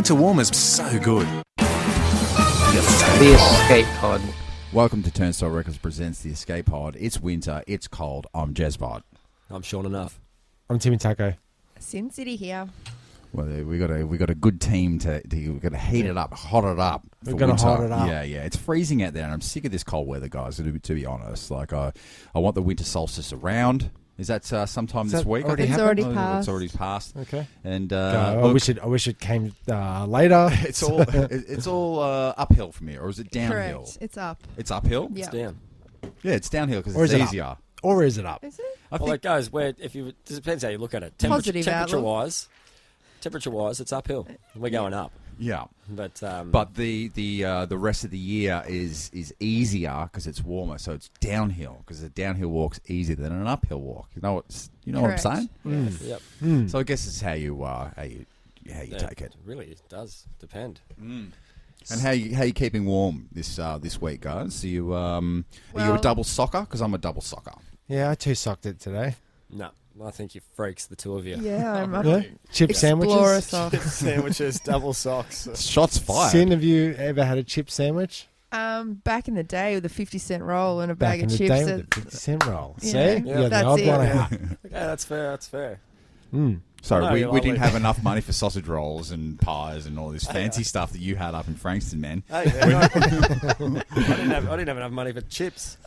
Winter warmers, so good. The Escape Pod. Welcome to Turnstyle Records presents The Escape Pod. It's winter, it's cold. I'm Jezbot. I'm Sean Enough. I'm Jezbot Taco. Cyn City here. Well, we got a good team we got to heat it up, hot it up. We're going to hot it up. Yeah. It's freezing out there, and I'm sick of this cold weather, guys. To be honest, like I want the winter solstice around. Is that sometime this week? It's already passed. It's already passed. Okay. And I wish it came later. It's all uphill from here, or is it downhill? Correct. It's up. It's uphill. Yeah. It's down. Yeah, it's downhill because Or it's is it up? easier. Or is it up? Is it? Well, it goes where it depends how you look at it. Positive Temperature outlook. wise, it's uphill. We're going up. Yeah. But the rest of the year is easier because it's warmer, so it's downhill because a downhill walk's easier than an uphill walk. You know what I'm saying? Yes. Yep. So I guess it's how you take it. Really does depend. And how you keeping warm this week, guys? Are you are you a double socker? Because I'm a double socker. Yeah, I two-socked it today. No, I think you freaks, the two of you. Yeah, I'm up. Yeah? Chip Explorer sandwiches. sock. Sandwiches, double socks. Shots fired. Sin, have you ever had a chip sandwich? Back in the day with a 50-cent roll and a Back bag in of the chips. day with the 50-cent roll. Yeah. See? Yeah, You're the that's odd it. one Yeah. out. Okay, that's fair. That's fair. Sorry, No, we you're didn't lovely. have enough money for sausage rolls and pies and all this fancy stuff that you had up in Frankston, man. Hey, I didn't have enough money for chips.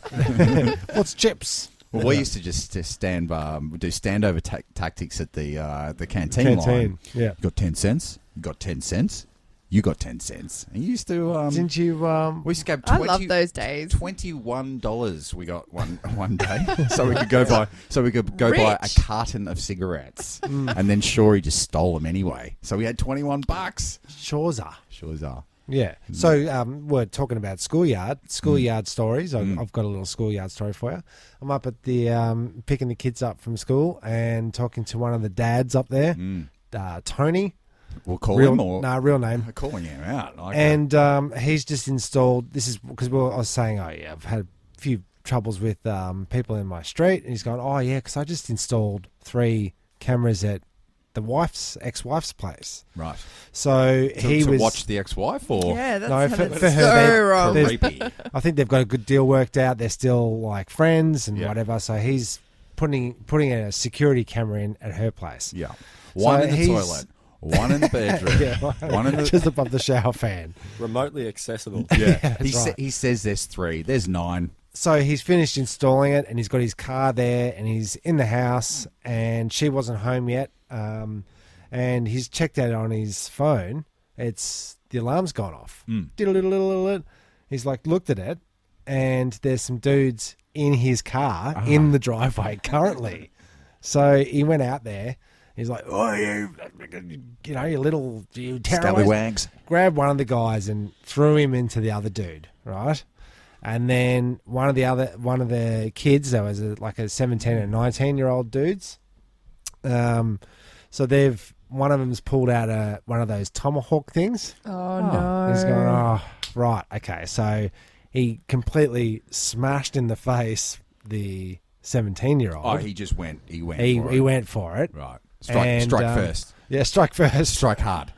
What's chips? Well, we used to just do standover tactics at the canteen line. Yeah. You got 10 cents. You got 10 cents. You got 10 cents. And you used to. Didn't you? We used to grab I love those days. $21 we got one day, so we could go buy buy a Rich. carton of cigarettes, and then Shorey just stole them anyway. So we had $21. Shores are. Sure are. Yeah. So we're talking about schoolyard stories. I've got a little schoolyard story for you. I'm up at the picking the kids up from school and talking to one of the dads up there, Tony. We'll call Real, him or real name. calling him out. Like And he's just installed. This is because I was saying, I've had a few troubles with people in my street, and he's going, oh yeah, because I just installed 3 cameras at the ex-wife's place. right. So he to was watch the ex-wife or Yeah, that's No, how for that's her, so they- wrong. there's- creepy. I think they've got a good deal worked out. They're still like friends and Yeah. whatever. So he's putting a security camera in at her place. Yeah. One in the he's- toilet, one in the bedroom, Yeah, one in the just above the shower fan. Remotely accessible. yeah. that's right. He says there's 3. There's 9. So he's finished installing it, and he's got his car there, and he's in the house, and she wasn't home yet. And he's checked out on his phone. The alarm's gone off. Diddle-diddle-diddle-diddle. He's like looked at it, and there's some dudes in his car in the driveway currently. So he went out there. He's like, "Oh, you tearaways." Scallywags. Grabbed one of the guys and threw him into the other dude, right? And then one of the kids, there was like a 17 and 19-year-old dudes. So one of them's pulled out one of those tomahawk things. Oh, no. He's going, oh, right, okay. So he completely smashed in the face the 17-year-old. Oh, he just went. He went. He for it. went for it. Right. Strike And, first. Yeah, strike first. Strike hard.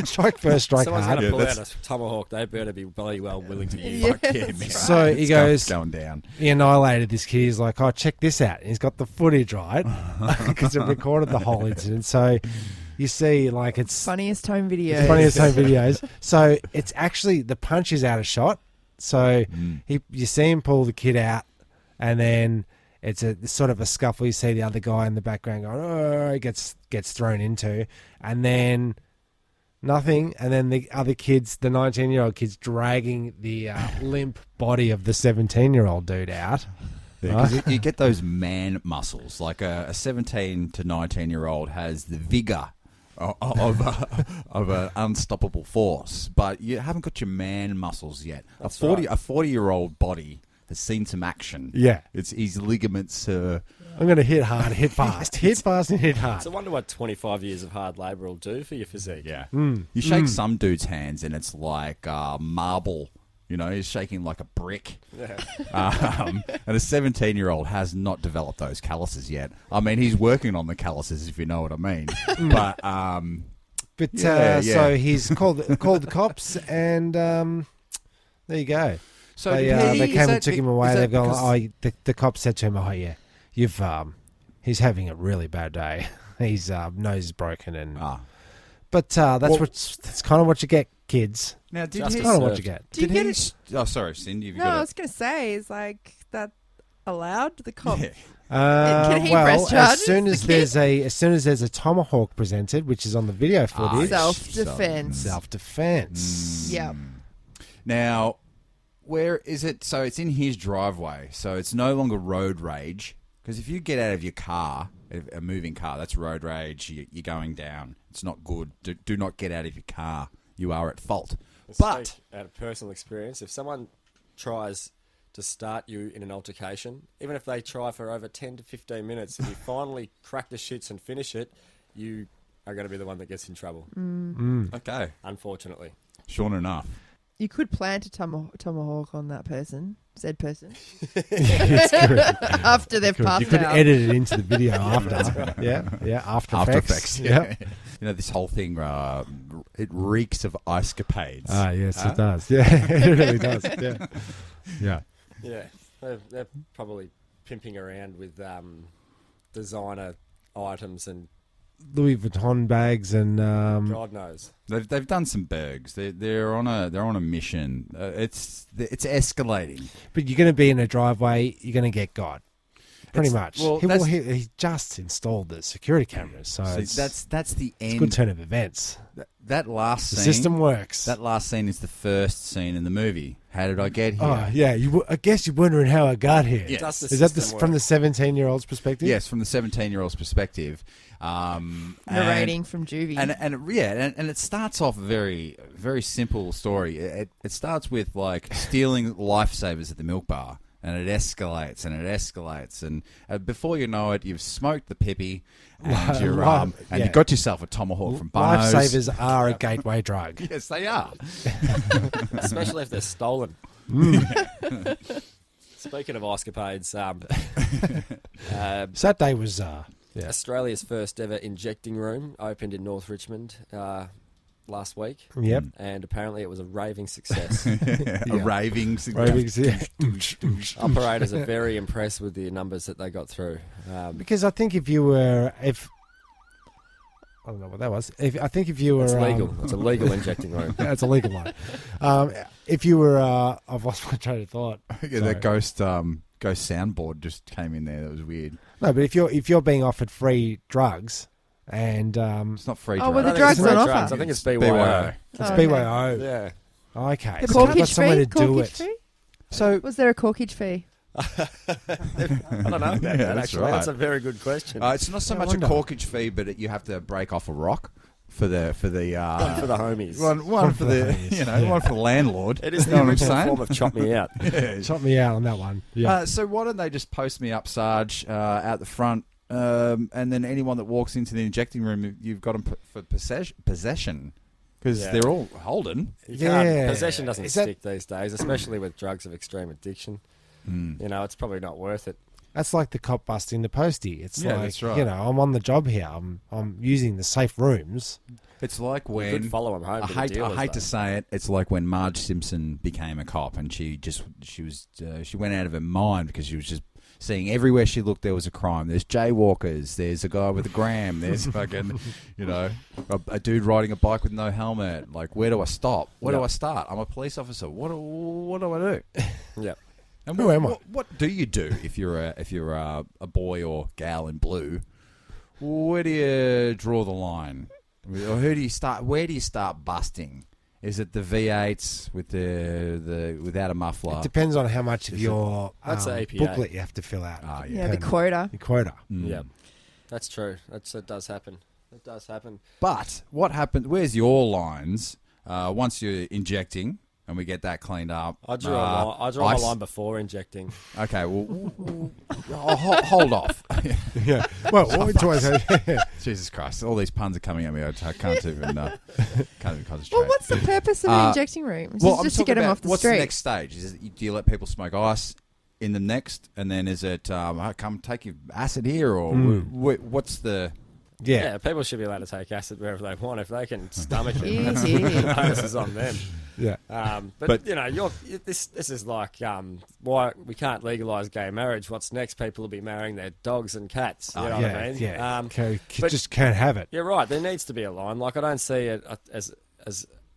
Strike first, strike Someone's hard. going to pull that's- out a tomahawk. They better be bloody well willing to use. Yeah. Fuck yeah, man. So he It's goes, going down. he annihilated this kid. He's like, oh, check this out. And he's got the footage, right? Because it recorded the whole incident. So you see, like, it's Funniest home videos. the funniest home videos. So it's actually, the punch is out of shot. So you see him pull the kid out, and then it's a sort of a scuffle. You see the other guy in the background going, oh, he gets thrown into, and then nothing. And then the other kids, the 19-year-old kids, dragging the limp body of the 17-year-old dude out. Yeah, 'cause you get those man muscles. Like a 17 to 19-year-old has the vigor of an unstoppable force, but you haven't got your man muscles yet. That's a 40-year-old body has seen some action. Yeah. It's his ligaments. I'm going to hit hard, hit fast. Hit fast and hit hard. It's a wonder what 25 years of hard labour will do for your physique. Yeah. You shake some dude's hands and it's like marble. You know, he's shaking like a brick. Yeah. And a 17-year-old has not developed those calluses yet. I mean, he's working on the calluses, if you know what I mean. But But Yeah. so he's called the cops, and there you go. So They did he- came is and that took be- him is away. that They've gone. because- The cops said to him, "Oh yeah, you've he's having a really bad day. His nose is broken, and Ah. but that's kind of what you get, kids. Now, did Justice he? Kind of what served. you get. Do you Did get he? it? Oh, sorry, Cindy. You've No, I got was going to say, is like that allowed the cop? Yeah. Can he well, press charges, as soon as the there's a tomahawk presented, which is on the video footage, Self-defense. self-defense. Yep. Now, where is it? So it's in his driveway. So it's no longer road rage. Because if you get out of your car, a moving car, that's road rage. You're going down. It's not good. Do not get out of your car. You are at fault. But Speak out of personal experience, if someone tries to start you in an altercation, even if they try for over 10 to 15 minutes, and you finally crack the shits and finish it, you are going to be the one that gets in trouble, okay, unfortunately. sure enough. You could plant a tomahawk on that person, said person, It's correct. after they've passed You could out. edit it into the video after. Yeah, After Effects. Yeah. You know, this whole thing, it reeks of ice capades. Ah, yes, it does. Yeah, it really does. Yeah. Yeah. Yeah, they're probably pimping around with designer items and Louis Vuitton bags and God knows. They've done some bergs. They're on a mission. It's escalating. but you're going to be in a driveway, you're going to get got. Pretty much. well, He just installed the security cameras, so So that's the it's a end. good turn of events. That last The scene. system works. That last scene is the first scene in the movie. How did I get here? Oh, yeah. I guess you're wondering how I got here. Yes. Does the Is that system from the work? 17-year-old's perspective? Yes, from the 17-year-old's perspective. Narrating from Juvie. And it starts off a very, very simple story. It starts with like stealing lifesavers at the milk bar, and it escalates and it escalates, and before you know it, you've smoked the pippy, and Yeah. you got yourself a tomahawk from Bono's. Lifesavers are a gateway drug. Yes, they are. Especially if they're stolen. Speaking of escapades, So that day was... Australia's first ever injecting room opened in North Richmond last week, Yep. and apparently it was a raving success. A raving. Ravings, yeah. Operators are very impressed with the numbers that they got through. Because I think if I don't know what that was. I think if you were... It's legal. It's a legal injecting room. Yeah, it's a legal one. If you were... I've lost my train of thought. Yeah, that ghost soundboard just came in there. That was weird. No, but if you're being offered free drugs and It's not free. Oh, well, drugs. the drugs it's on not offer. drugs. I think it's BYO. BYO. it's Oh, okay. BYO. Yeah. Okay. The So you've got corkage somewhere fee? to do Corkage it. fee? So Was there a corkage fee? I don't know about Yeah, that, that's actually. right. That's a very good question. it's not so I much wonder. a corkage fee, but you have to break off a rock for the for the homies. one for the one for the landlord. It is You the know what I'm original saying? form of chop me out. Yeah. Shot me out on that one. Yeah. So why don't they just post me up, Sarge, out the front, and then anyone that walks into the injecting room, you've got them for possession, because Yeah. they're all holding. You Yeah. can't, possession doesn't Is that- stick these days, especially with drugs of extreme addiction. You know, it's probably not worth it. That's like the cop busting the postie. It's Yeah, like, that's right. I'm on the job here. I'm using the safe rooms. It's like You when could follow him home. I to the hate dealers, to though. say it. It's like when Marge Simpson became a cop, and she went out of her mind because she was just seeing everywhere she looked there was a crime. There's jaywalkers. There's a guy with a gram. There's fucking a dude riding a bike with no helmet. Like, where do I stop? Where do I start? I'm a police officer. What do I do? Yeah. And Who am I? What do you do if you're a boy or gal in blue? Where do you draw the line? Or who do you start? Where do you start busting? Is it the V8s with the without a muffler? It depends on how much of your That's the APA. booklet you have to fill out. Ah, Yeah, yeah. the quota. The quota. Yeah. That's true. It does happen. It does happen. But what happens? Where's your lines once you're injecting and we get that cleaned up? I drew a line before injecting. Okay, well, hold off. Yeah. Well, what do I say? Jesus Christ! All these puns are coming at me. I can't even concentrate. Well, what's the purpose of an injecting room? Is Well, it just to I'm get talking them about off the what's street? the next stage? Do you let people smoke ice in the next, and then is it come take your acid here, or what's the? Yeah. people should be allowed to take acid wherever they want if they can stomach it. Easy. The onus is on them. Yeah. But you know, this is like why we can't legalise gay marriage. What's next? People will be marrying their dogs and cats. You know what I mean? Yeah. But- Just can't have it. You're right. There needs to be a line. Like I don't see it as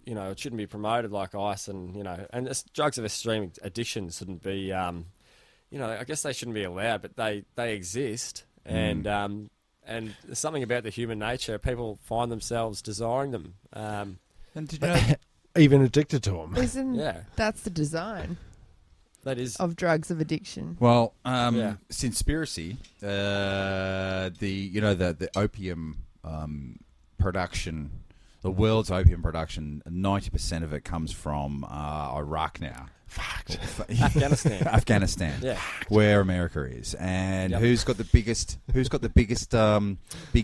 you know, it shouldn't be promoted like ice and you know, and drugs of extreme addiction shouldn't be. You know, I guess they shouldn't be allowed, but they exist, and there's something about the human nature. People find themselves desiring them. And did you know? Even addicted to them. Isn't Yeah. that's the design That is. of drugs of addiction? Well, Yeah. Sinspiracy, the opium production, the world's opium production, 90% of it comes from Iraq now. Afghanistan. Afghanistan, Yeah. where America is, and Yep. who's got the biggest big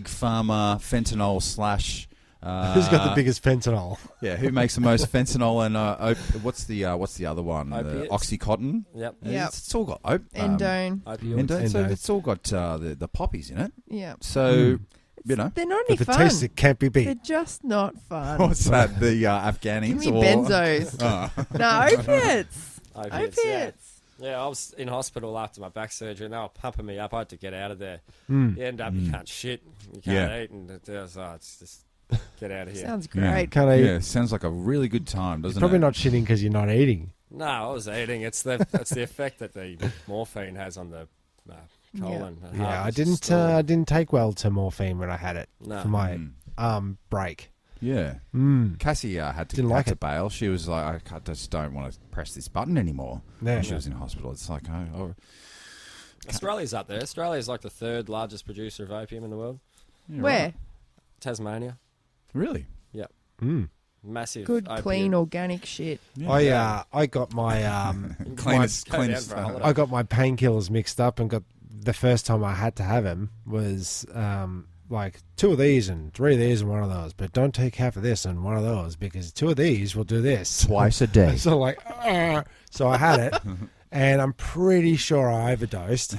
pharma fentanyl slash. Who's got the biggest fentanyl? Yeah, who makes the most fentanyl and what's the other one? The Opiates. Oxycontin. Yep. Yep. It's all got Endone. Opioids. Endone. So Endone. it's all got the poppies in it. Yeah. So you know, They're not any But the fun. taste, it can't be They're beat. just not fun. what's that? The Afghanis Give me or benzos. No, opiates. Opiates. Yeah, I was in hospital after my back surgery, and they were pumping me up. I had to get out of there. Mm. You end up, you can't shit, you can't eat, and it's just get out of here. Sounds Yeah. great. Can't eat. Yeah, sounds like a really good time, doesn't Probably it? not shitting because you're not eating. No, I was eating. It's the effect that the morphine has on the colon. and Yeah, heart. I It's just didn't. all- I didn't take well to morphine when I had it No. for my Mm. break. Yeah. Mm. Cassie had to Didn't like to it. bail. She was like, I just don't want to press this button anymore. Yeah. When she was in hospital. It's like, oh Australia's up there. Australia's like the third largest producer of opium in the world. yeah, Where? right. Tasmania, Really? Mm. massive. Good, opium. clean, organic shit. I got my Cleanest, Go down cleanest. for a holiday. I got my painkillers mixed up and got the first time I had to have them was like 2 of these and 3 of these and 1 of those, but don't take half of this and 1 of those because 2 of these will do this Twice a day. So like, so I had it, and I'm pretty sure I overdosed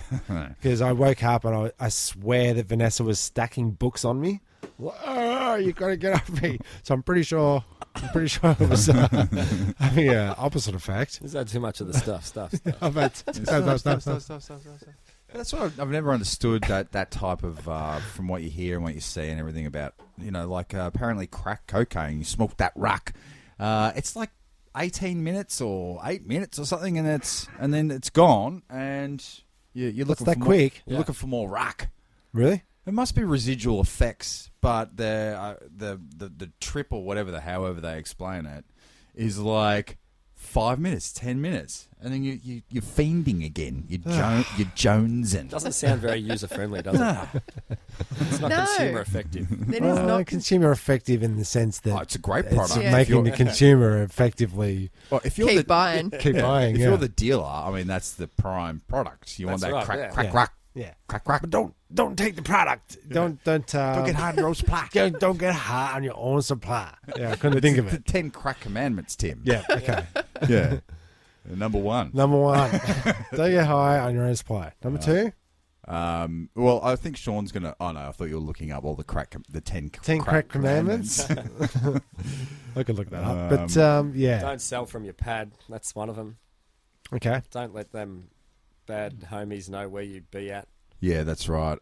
because I woke up and I swear that Vanessa was stacking books on me. You got to get off me. So I'm pretty sure it was having an opposite effect. Is that too much of the stuff? I've had stuff. That's what I've never understood that type of from what you hear and what you see and everything about, you know, like apparently crack cocaine, you smoke that ruck, it's like 18 minutes or 8 minutes or something, and then it's gone, and you're looking that for quick? You're looking for more ruck. Really? It must be residual effects, but the trip or however they explain it is like 5 minutes, 10 minutes, and then you're fiending again. You're jonesing. Doesn't sound very user friendly, does it? It's not No. consumer effective. It is not. Consumer effective in the sense that Oh, it's a great it's product. Yeah. making the consumer effectively Well, if you're Keep the, buying. keep buying. If yeah. you're the dealer, I mean, that's the prime product. You want That's that right, crack, yeah. crack, Yeah. crack, yeah. crack, crack. But don't take the product. Don't Don't get hard and roll supply. don't get high on your own supply. Yeah, I couldn't think of The it. 10 crack commandments, Tim. Yeah, okay. Yeah. Number 1. Number 1, don't get high on your own supply. Number 2, Well, I think Sean's going to... Oh, no, I thought you were looking up all the 10 crack commandments. I could look that up. But yeah, Don't sell from your pad. That's one of them. okay. Don't let them bad homies know where you be at. Yeah, that's right.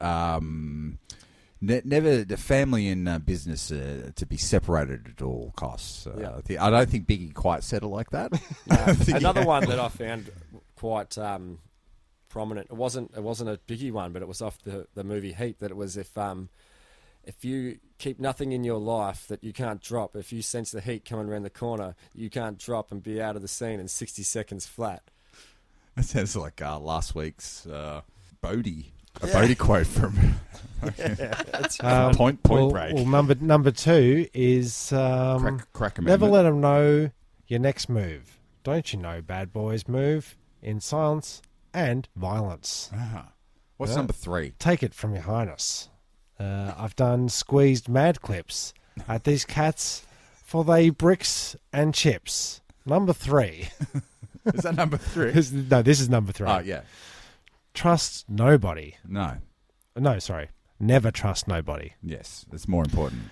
Never the family and business to be separated at all costs. Yeah. I don't think Biggie quite said it like that. I think Another one that I found quite prominent. It wasn't a biggie one, but it was off the movie Heat. That it was if you keep nothing in your life that you can't drop, if you sense the heat coming around the corner, you can't drop and be out of the scene in 60 seconds flat. That sounds like last week's Bodie. A Bodie quote from Point Break. Well, number 2 is Crack never amendment. let them know your next move. Don't you know bad boys move in silence and violence? What's Yeah. number 3? Take it from your highness. I've done squeezed mad clips at these cats for they bricks and chips. Number 3. Is that number 3? No, this is number 3. Oh, yeah. Trust nobody. No. No, sorry. never trust nobody. Yes, it's more important.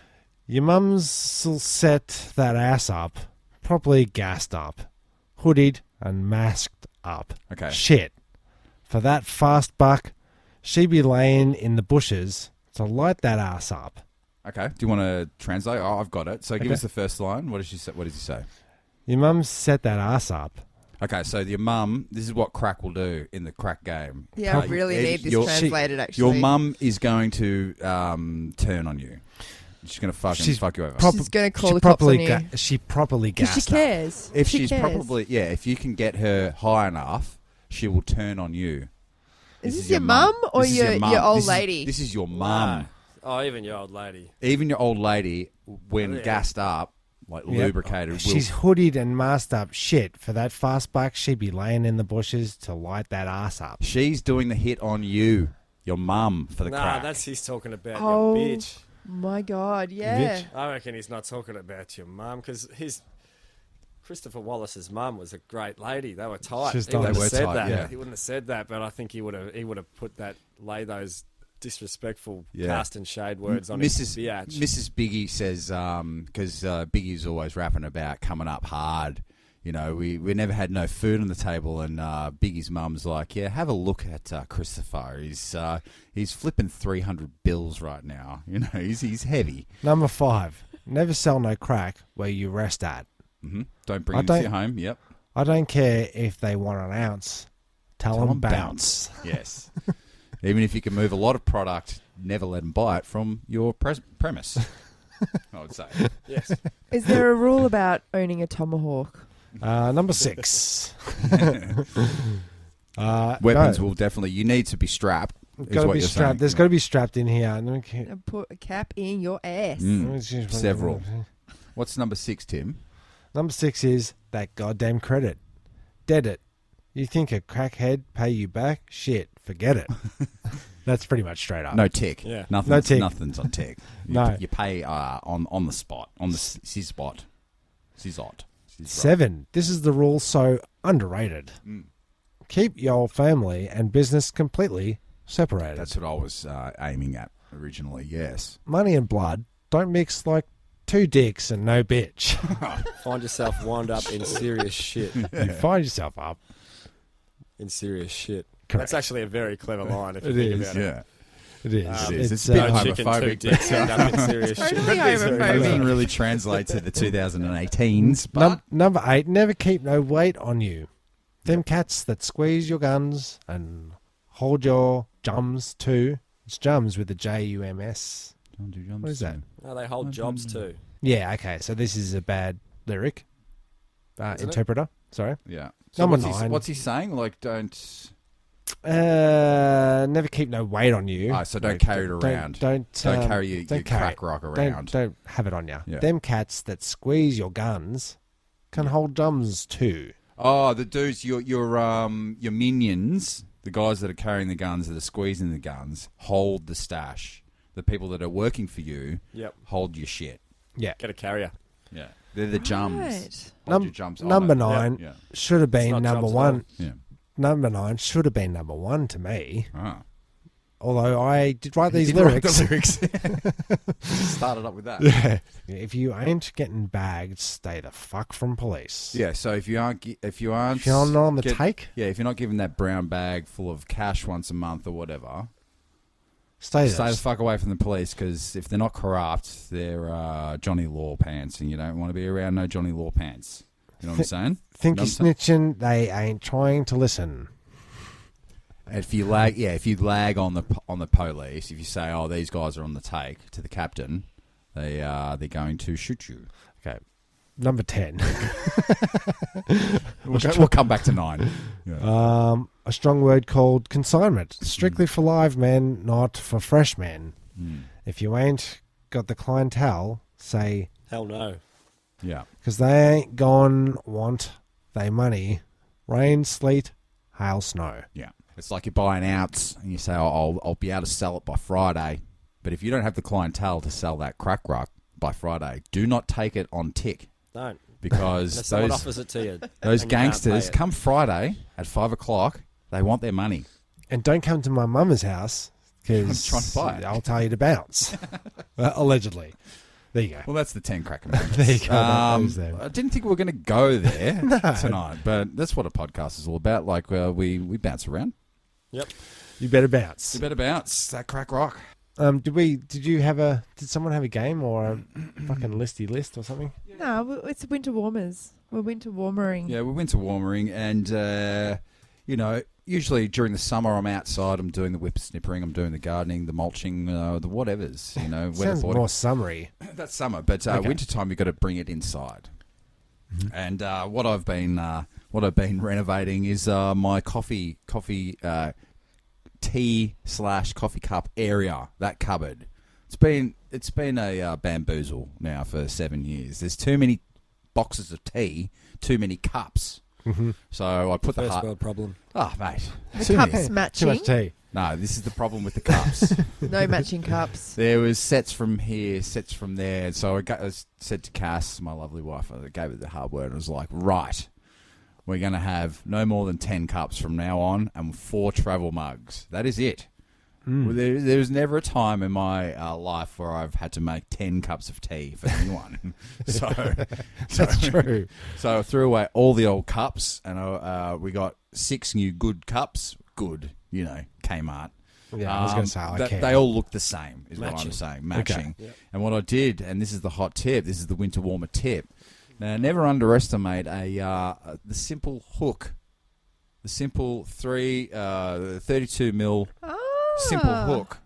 Your mum's will set that ass up, properly gassed up, hoodied and masked up. Okay. Shit. For that fast buck, she be laying in the bushes to light that ass up. Okay. Do you want to translate? Oh, I've got it. So give Okay. us the first line. What does she say? What does he say? Your mum's set that ass up. Okay, so your mum, this is what crack will do in the crack game. Yeah, I really need this your- translated, actually. Your mum is going to turn on you. She's going to fuck you over. She's going to call the cops on you. She properly Because gassed she cares. If she she's cares. if you can get her high enough, she will turn on you. Is this your mum or This is your mum. old This is- lady? This is your mum. Oh, even your old lady. Even your old lady, when Yeah. gassed up, like Yep. lubricated, will She's hoodied and masked up. Shit. For that fast buck, she'd be laying in the bushes to light that ass up. she's doing the hit on you, your mum, for the Nah, crack. that's he's talking about Oh. your bitch. My God, yeah. Bitch. I reckon he's not talking about your mum because Christopher Wallace's mum was a great lady. They were tight. She's He tight. wouldn't They have were said tight, that. yeah. He wouldn't have said that, but I think he would have put that lay those disrespectful Yeah. cast and shade words on his biatch. Mrs. Biggie says, because Biggie's always rapping about coming up hard. You know, we never had no food on the table, and Biggie's mum's like, yeah, have a look at Christopher. He's flipping 300 bills right now. You know, he's heavy. Number 5. Never sell no crack where you rest at. Mm-hmm. Don't bring I him to don't- your home. Yep. I don't care if they want an ounce. Tell them bounce. Yes. Even if you can move a lot of product, never let them buy it from your premise. I would say. Yes. Is there a rule about owning a tomahawk? Number 6. Weapons will definitely. You need to be strapped. Is Got to what be you're strapped. saying. There's got to be strapped in here. Okay. Put a cap in your ass. Several. What's number 6, Tim? Number 6 is that goddamn credit. Dead it. You think a crackhead pay you back? Shit, forget it. That's pretty much straight up. No tick. Yeah. Nothing's on tick. No. You pay on the spot, on the spot. Sizzot. 7. This is the rule so underrated. Keep your family and business completely separated. That's what I was aiming at originally. Yes. Money and blood don't mix like two dicks and no bitch. Find yourself wound up in serious shit. You find yourself up. In serious shit. Correct. That's actually a very clever line if you It think is, about it. Yeah. It is. It is. It's a bit No chicken, two homophobic. dicks, end up in serious shit. Totally It homophobic. doesn't really translate to the 2018s, but Number 8. Never keep no weight on you. Them cats that squeeze your guns and hold your jums too. It's jums with the Jums. What is that? No, they hold jobs too. Yeah, okay. So this is a bad lyric. Isn't it? Interpreter. Sorry. yeah. Number what's 9. What's he saying? Like, don't. Never keep no weight on you. So don't carry it around. Don't carry your don't carry crack it. rock around. Don't have it on you. Yeah. Them cats that squeeze your guns can hold jums too. Oh, the dudes, your minions, the guys that are carrying the guns, that are squeezing the guns, hold the stash. The people that are working for you, Yep. hold your shit. Yeah. Get a carrier. Yeah, they're the jums. Right. Hold your jums. Oh, Number no. 9 Yeah. should have been not number jumps 1. Yeah. Number 9 should have been number 1 to me. Ah. Although I did write these Did write lyrics. the lyrics. Started up with that. Yeah. If you ain't getting bagged, stay the fuck from police. Yeah. So if you aren't, If you're not on the take, yeah, if you're not given that brown bag full of cash once a month or whatever, stay stay there. the fuck away from the police, because if they're not corrupt, they're Johnny Law pants, and you don't want to be around no Johnny Law pants. You know what I'm saying? Think You know you're what I'm saying? snitching, they ain't trying to listen. If you lag on the police, if you say, "Oh, these guys are on the take," to the captain, they're going to shoot you. Okay. Number 10. We'll come back to 9. Yeah. A strong word called consignment. Strictly for live men, not for fresh men. If you ain't got the clientele, say, Hell no. Yeah. because they ain't gone want they money. Rain, sleet, hail, snow. Yeah. It's like you buy an ounce and you say, "Oh, I'll be able to sell it by Friday." But if you don't have the clientele to sell that crack rock by Friday, do not take it on tick, Don't. because If someone those offers it to you. those and you can't gangsters pay it. come Friday at 5 o'clock. They want their money. And don't come to my mama's house because trying to buy it. I'll tell you to bounce. Allegedly. There you go. Well, that's the 10 crack commandments. There you go. That was them. I didn't think we were going to go there tonight, but that's what a podcast is all about. Like, we bounce around. Yep. You better bounce. You better bounce. That crack rock. Did someone have a game or a fucking listy list or something? No, it's winter warmers. We're winter warmering. Yeah, we're winter warmering, and usually during the summer I'm outside. I'm doing the whippersnippering. I'm doing the gardening, the mulching, the whatevers. Sounds more summery. That's summer, but Okay. wintertime you've got to bring it inside. Mm-hmm. And what I've been renovating is my coffee tea/coffee cup area. That cupboard. It's been a bamboozle now for 7 years. There's too many boxes of tea, too many cups. Mm-hmm. So I put the First world problem. Oh, mate. The Too many. cups Too matching. much tea. No, this is the problem with the cups. No matching cups. There was sets from here, sets from there. So I said to Cass, my lovely wife, I gave her the hard word. I was like, right, we're going to have no more than 10 cups from now on and 4 travel mugs. That is it. Well, there was never a time in my life where I've had to make 10 cups of tea for anyone. That's true. So I threw away all the old cups, and we got 6 new good cups. Good, Kmart. Yeah, I was going to say, I care. They all look the same, is what I'm Matching. saying. Matching. Yep. And what I did, and this is the hot tip, this is the winter warmer tip. Now, never underestimate the simple hook. The simple 32 mil simple hook.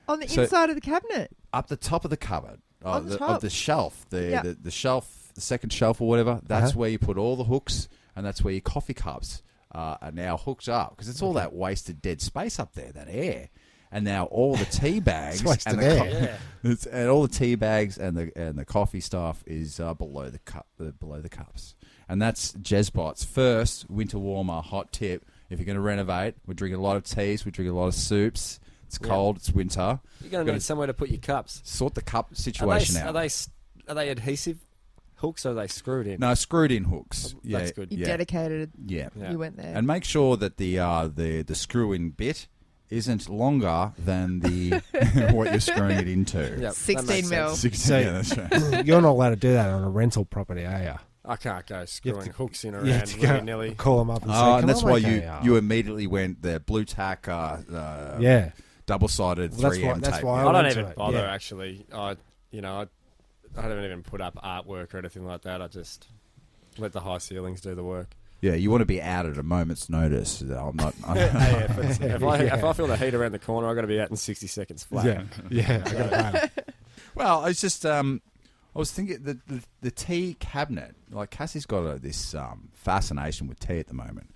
On the So- inside of the cabinet. Up the top of the cupboard. On the Of top. the shelf. Yep. The shelf, the second shelf or whatever. That's Uh-huh. where you put all the hooks, and that's where your coffee cups are now hooked up. Because it's all that wasted dead space up there, that air. And now all the tea bags wasted and air. and all the tea bags and the coffee stuff is below the cups. And that's Jezbot's first winter warmer hot tip. If you're going to renovate, we're drinking a lot of teas, we drink a lot of soups. It's cold, it's winter. You're going to need somewhere to put your cups. Sort the cup situation out. Are they adhesive hooks or are they screwed in? No, screwed in hooks. Yeah, That's good. You yeah. dedicated. Yeah. Yeah. You went there. And make sure that the screw in bit isn't longer than the what you're screwing it into. Yep, that 16 makes mil. sense. 16, yeah, that's right. You're not allowed to do that on a rental property, are you? I can't go screwing hooks in You have around to go willy-nilly. call them up and say, And "Come that's on, why okay, you immediately went the blue tack yeah. double-sided Well, that's 3M why- that's tape. why I don't went to even it, bother yeah. actually. I haven't even put up artwork or anything like that. I just let the high ceilings do the work. Yeah, you want to be out at a moment's notice. I'm not. Hey, if I feel the heat around the corner, I've got to be out in 60 seconds flat. Yeah. I got that. Well, it's just I was thinking the tea cabinet. Like Cassie's got this fascination with tea at the moment,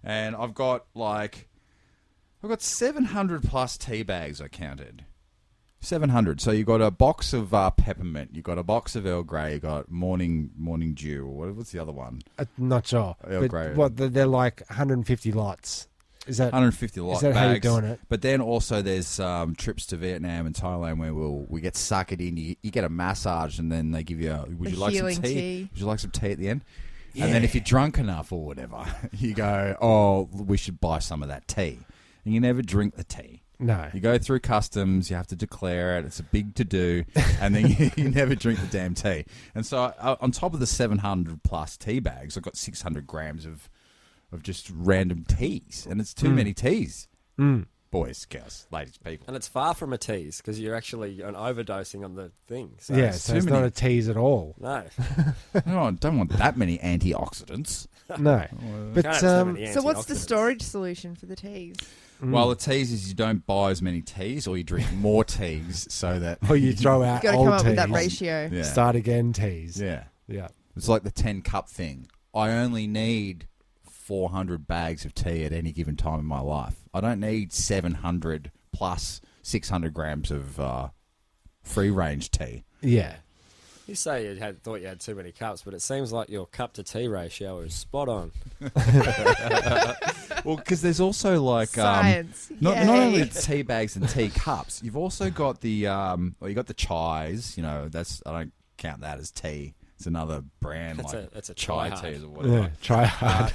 and I've got 700 plus tea bags. I counted 700. So you got a box of peppermint, you got a box of Earl Grey, you got morning dew. Or what's the other one? Not sure. Earl But Grey. what, they're like 150 lots. Is that 150 lot is that bags. how you're doing it? But then also there's trips to Vietnam and Thailand where we get suckered in. You get a massage and then they give you would A you like some healing tea? tea. Would you like some tea at the end? And then if you're drunk enough or whatever, you go, oh, we should buy some of that tea. And you never drink the tea. No. You go through customs, you have to declare it, it's a big to-do, and then you never drink the damn tea. And so on top of the 700 plus tea bags, I've got 600 grams of just random teas, and it's too many teas. Boys, girls, ladies, people. And it's far from a tease because you're actually overdosing on the thing. So Yeah, so too it's many. not a tease at all. No. No, I don't want that many antioxidants. No. But Can't have so many So what's the antioxidants. storage solution for the teas? Well, the teas is you don't buy as many teas, or you drink more teas, so that or you throw out You've got to old come up with teas. that ratio. yeah, Start again teas. yeah. Yeah. It's like the 10 cup thing. I only need 400 bags of tea at any given time in my life. I don't need 700 plus 600 grams of free range tea. Yeah. You say thought you had too many cups, but it seems like your cup to tea ratio is spot on. Well, because there's also like Science. not Yay. only the tea bags and tea cups, you've also got the you got the chais. That's I don't count that as tea. It's another brand That's a chai try-hard. teas or whatever. Yeah, try hard.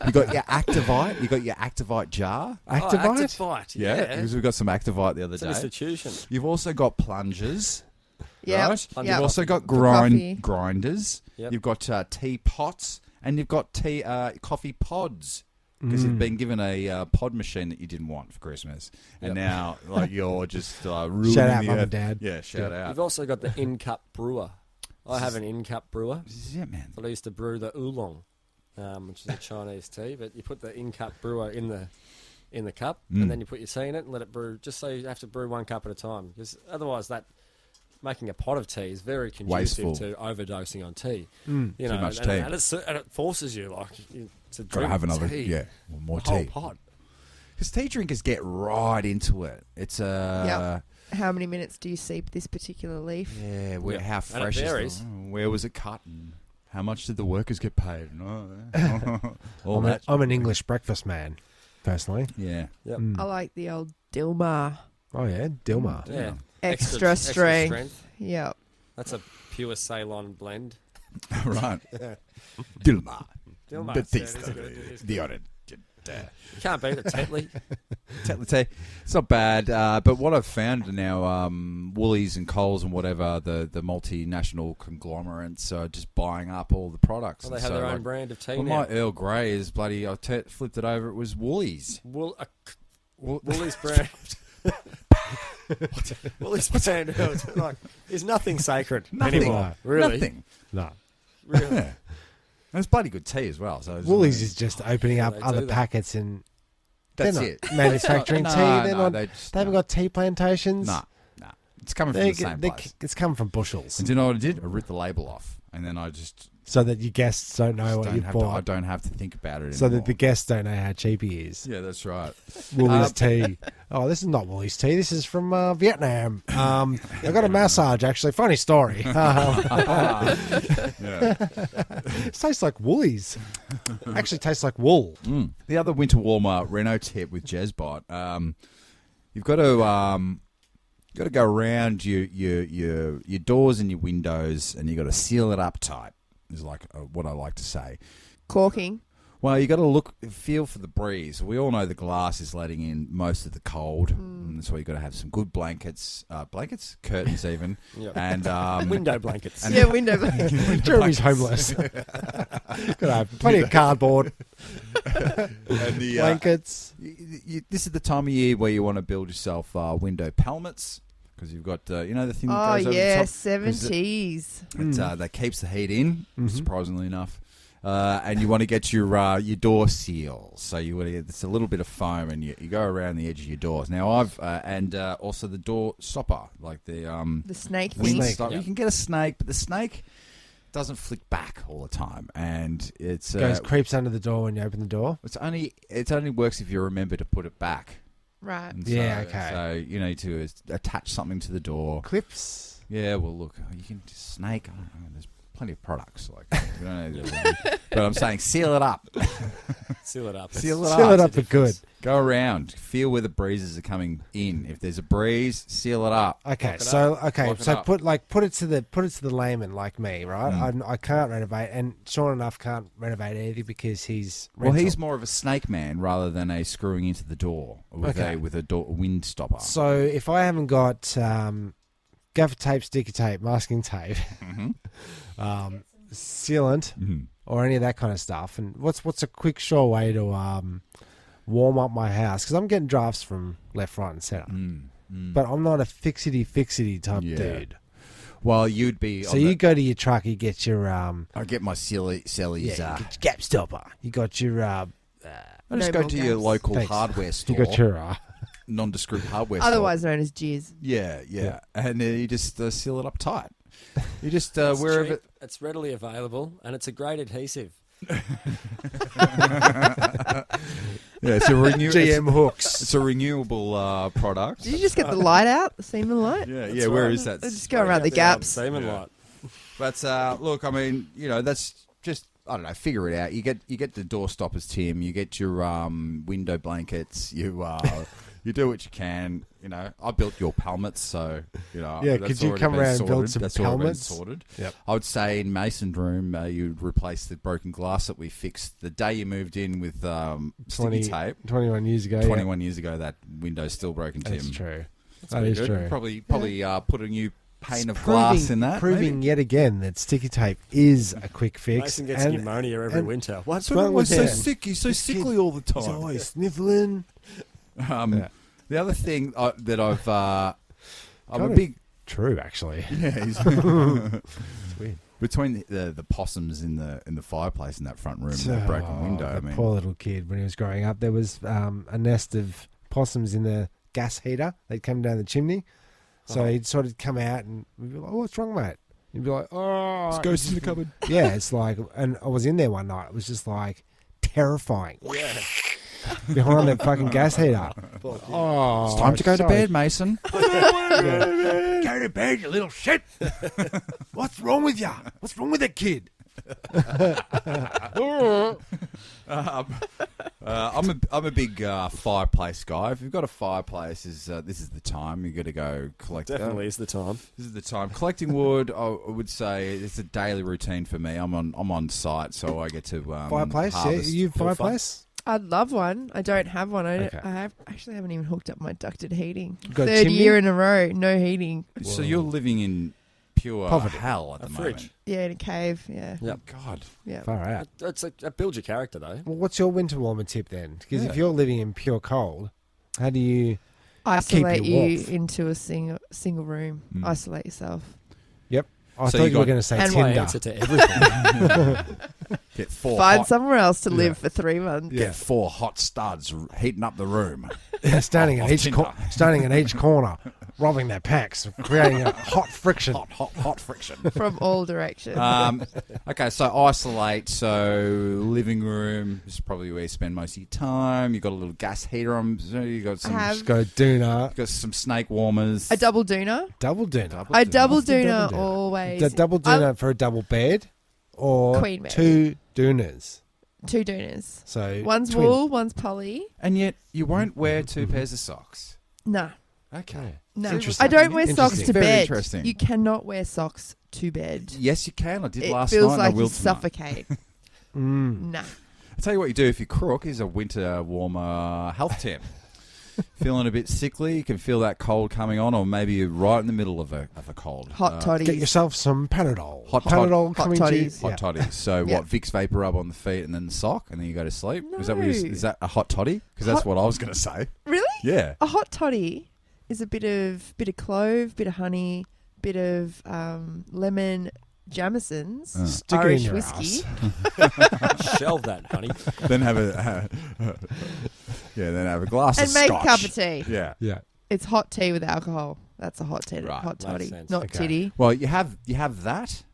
You got your Activite. You got your Activite jar. Activite? Oh, Activite. Yeah. Because we got some Activite the other It's an day. institution. You've also got plungers. Yeah. Right? Yep. You've also got coffee. grinders. Yep. You've got tea pots, and you've got coffee pods. Because you've been given a pod machine that you didn't want for Christmas, and now you're just ruining Shout out, the Mum earth. and Dad. Yeah, shout out. You've also got the in-cup brewer. I have an in-cup brewer. This is it, man. I used to brew the oolong, which is a Chinese tea. But you put the in-cup brewer in the cup, and then you put your tea in it and let it brew. Just so you have to brew 1 cup at a time, because otherwise making a pot of tea is very conducive Wasteful. to overdosing on tea. Mm. You Too know, much and, tea. and it forces you to Gotta drink have another, tea. more The whole tea. pot. Because tea drinkers get right into it. It's How many minutes do you seep this particular leaf? yeah. How And it fresh is varies. where was it cut? And how much did the workers get paid? All that. I'm an English breakfast man, personally. Yeah. Yep. Mm. I like the old Dilmar. Oh, yeah, Dilmar. Yeah. Extra strength. Yep. That's a pure Ceylon blend. Right. Dilma. Dilmar, The yeah, taste it is of good, it is the good. orange. You can't beat it, Tetley. Tetley tea. It's not bad, but what I've found now, Woolies and Coles and whatever, the multinational conglomerates are just buying up all the products. Well, they And have so, their own like, brand of tea well, now. my Earl Grey is bloody. I flipped it over. It was Woolies. Woolies brand. Woolies brand. There's nothing sacred Nothing. anymore. Really? Nothing. No. Really? Yeah. And it's bloody good tea as well. So it's, Woolies is just opening up they other do that. packets and that's they're it. not manufacturing No, tea. They're no, not, they they haven't got tea plantations. Nah. It's coming from the same place. It's coming from bushels, And do you know what I did? I ripped the label off, and then I just so that your guests don't know what you've I bought, don't have to think about it so anymore. that the guests don't know how cheap he is. Yeah, that's right. Woolies tea. Oh, this is not Woolies tea. This is from Vietnam. I got a massage, actually. Funny story. Yeah. It tastes like Woolies. Actually tastes like wool. The other winter warmer Renault tip with Jezbot, you've got to go around your doors and your windows, and you got to seal it up tight. Is like what I like to say. Corking. Well, you got to feel for the breeze. We all know the glass is letting in most of the cold, and that's why you got to have some good blankets, curtains even, Yep. and Window blankets. Yeah, window. Jeremy's homeless. Got to have plenty of cardboard, and the blankets. this is the time of year where you want to build yourself window pelmets, because you've got the thing that Oh goes over yeah, the top. 70s. That keeps the heat in, surprisingly enough. And you want to get your door seal, so you want to get it's a little bit of foam, and you go around the edge of your doors. Now I've and also the door stopper, like the snake wing thing. snake. stopper. Yeah. You can get a snake, but the snake doesn't flick back all the time, and it's Creeps under the door when you open the door. it only works if you remember to put it back. Right. And Yeah, okay. So you need to attach something to the door. Clips. Yeah, well, look, you can just snake. I don't know. There's plenty of products like, you don't know, but I'm saying seal it up. Seal it up. Seal it Seal up. it up for good. Go around, feel where the breezes are coming in. If there's a breeze, seal it up. Okay, Lock it so up. okay, Lock it so up. put it to the layman like me, right? I can't renovate, and Sean enough can't renovate either because he's Well, rental. he's more of a snake man rather than a screwing into the door with Okay. a door wind stopper. So if I haven't got gaffer tape, sticky tape, masking tape, sealant, or any of that kind of stuff, and what's a quick, sure way to warm up my house? Because I'm getting drafts from left, right, and centre, but I'm not a fixity type Yeah. dude. Well, you'd be. So you go to your truck, you get your I get my sillies. you get your gap stopper. You got your I just No go more to your gaps. local Thanks. hardware you store. got your Nondescript hardware store. Otherwise known as jizz. Yeah. And you just seal it up tight. You just It's wherever. cheap, it's readily available, and it's a great adhesive. Yeah, it's a GM hooks. It's a renewable product. Did you just get the light out? The semen light? Yeah. Where is that? They just go around the gaps. Semen Yeah. light. But look, I mean, that's just I don't know. Figure it out. You get the door stoppers, Tim. You get your window blankets. You You do what you can. You know, I built your pelmets, so you know. Yeah, that's could you already come been around and sorted. build some That's already been pelmets? sorted. Yep. I would say in Mason's room, you'd replace the broken glass that we fixed the day you moved in with sticky tape. 21 years ago. 21 years ago, that window's still broken, Tim. That's true. That pretty is good. true. Probably put a new pane of glass in that. Proving maybe. yet again that sticky tape is a quick fix. Mason gets pneumonia every winter. What's But wrong with so him? sick. He's so sickly all the He's time. always sniffling. The other thing that I'm a Kind of big True, actually. yeah. He's It's weird. between the possums in the fireplace in that front room, and that broken window. I That mean, poor little kid when he was growing up. There was a nest of possums in the gas heater. They'd come down the chimney. So he'd sort of come out and we'd be like, "Oh, what's wrong, mate?" He'd be like, "Oh, ghosts in the cupboard. yeah." It's like, and I was in there one night. It was just like terrifying Yeah. behind that fucking gas heater. Oh, It's time to go to sorry. bed, Mason. Go to bed, you little shit. What's wrong with you? What's wrong with that kid? I'm a big fireplace guy. If you've got a fireplace, this is the time you got to go collect. Definitely is the time. This is the time. Collecting wood, I would say, it's a daily routine for me. I'm on site, so I get to Fireplace? Yeah, harvest. you Full fun. fireplace? I'd love one. I don't have one. Okay. I actually haven't even hooked up my ducted heating. Got a Third chimney? year in a row, no heating. So you're living in pure Poverty. hell at A the fridge. moment. Yeah, in a cave. Yeah, Yep. God. yeah. Far out. That builds your character, though. Well, what's your winter warmer tip then? Because Yeah. if you're living in pure cold, how do you... Isolate you you warm. into a single room. Mm. Isolate yourself. I So thought you you were got- going to say That's my Tinder. answer to everything. Get four Find hot, somewhere else to live for 3 months. get four hot studs heating up the room. standing Off in each Tinder. standing in each corner, rubbing their packs, creating a hot friction. hot friction. From all directions. Okay, so isolate. So living room is probably where you spend most of your time. You got a little gas heater on. You got I some. have Just go doona, You got some snake warmers. a double doona. double doona. A double What's the doona double doona? always. The double doona for a double bed, or Queen bed. 2 doonas. 2 doonas. So One's twin. wool, one's poly. And yet you won't wear two pairs of socks. Nah. Okay. No, interesting. I don't wear socks Interesting. to Very bed. interesting. You cannot wear socks to bed. Yes, you can. I did It last feels night. like and I you will tonight. suffocate. Nah. I'll tell you what you do if you're crook is a winter warmer health tip. Feeling a bit sickly, you can feel that cold coming on, or maybe you're right in the middle of a cold. Hot toddies. Get yourself some Panadol. Hot Panadol hot coming toddies. to you. Hot toddies. So Yeah. what? Vicks vapor rub on the feet and then the sock, and then you go to sleep. Is that what No. is that a hot toddy? Because that's Hot- what I was going to say. Really? Yeah. A hot toddy is a bit of clove, bit of honey, bit of lemon, Jameson's, Stick it in Irish your whiskey. ass. Shelve that, honey. Then have a then have a glass And of make scotch. a cup of tea. Yeah. Yeah. It's hot tea with alcohol. That's a hot tea. Right, Hot makes toddy. sense. Not Okay. titty. Well, you have that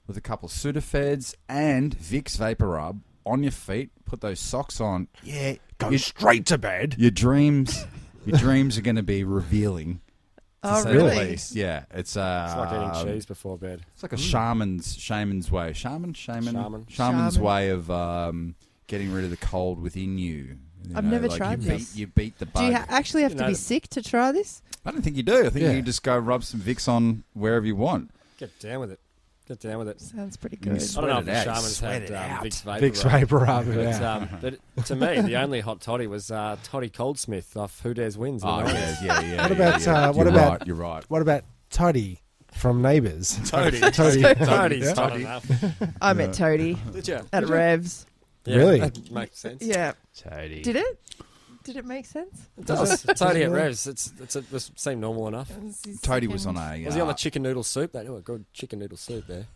with a couple of Sudafeds and Vicks vapor rub on your feet. Put those socks on. Yeah. Go straight to bed. Your dreams are going to be revealing. to Oh, say the really? least. Yeah, it's It's like eating cheese before bed. It's like a shaman's way. Shaman's Shaman. way of getting rid of the cold within you. I've never tried this. You beat the Do bug. you actually have You to know be that- sick to try this? I don't think you do. I think Yeah. you just go rub some Vicks on wherever you want. Get down with it. Get down with it. Sounds pretty You good. s- I don't know if Sweat it the out, shamans sweat had it out. Vicks vapor. Vicks Rub. vapor rub. But, Yeah. but to me, the only hot toddy was Toddy Goldsmith off Who Dares Wins. in the Oh 90s. yeah. What about, yeah. what You're about- right, you're right. What about Toddy from Neighbours? Toady. Toady. Toady's Yeah. not enough. I met Toady Did you? at Revs. Yeah, Really? That makes sense. Yeah. Toady. Did it? Did it make sense? It does. Toady at Yeah. Revs. It seemed normal enough. It was his Toady was second- on a. Was he on the chicken noodle soup? They do a good chicken noodle soup there.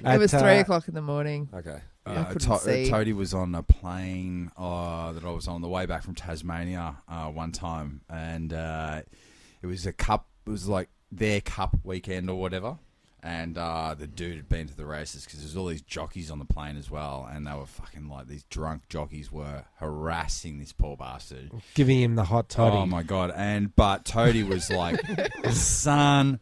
It was 3 o'clock in the morning. Okay. I couldn't see. Toady was on a plane that I was on the way back from Tasmania one time, and it was a cup. It was like their cup weekend or whatever. And the dude had been to the races because there's all these jockeys on the plane as well, and they were fucking like these drunk jockeys were harassing this poor bastard. Giving him the hot toddy. Oh my god! But Toady was like sun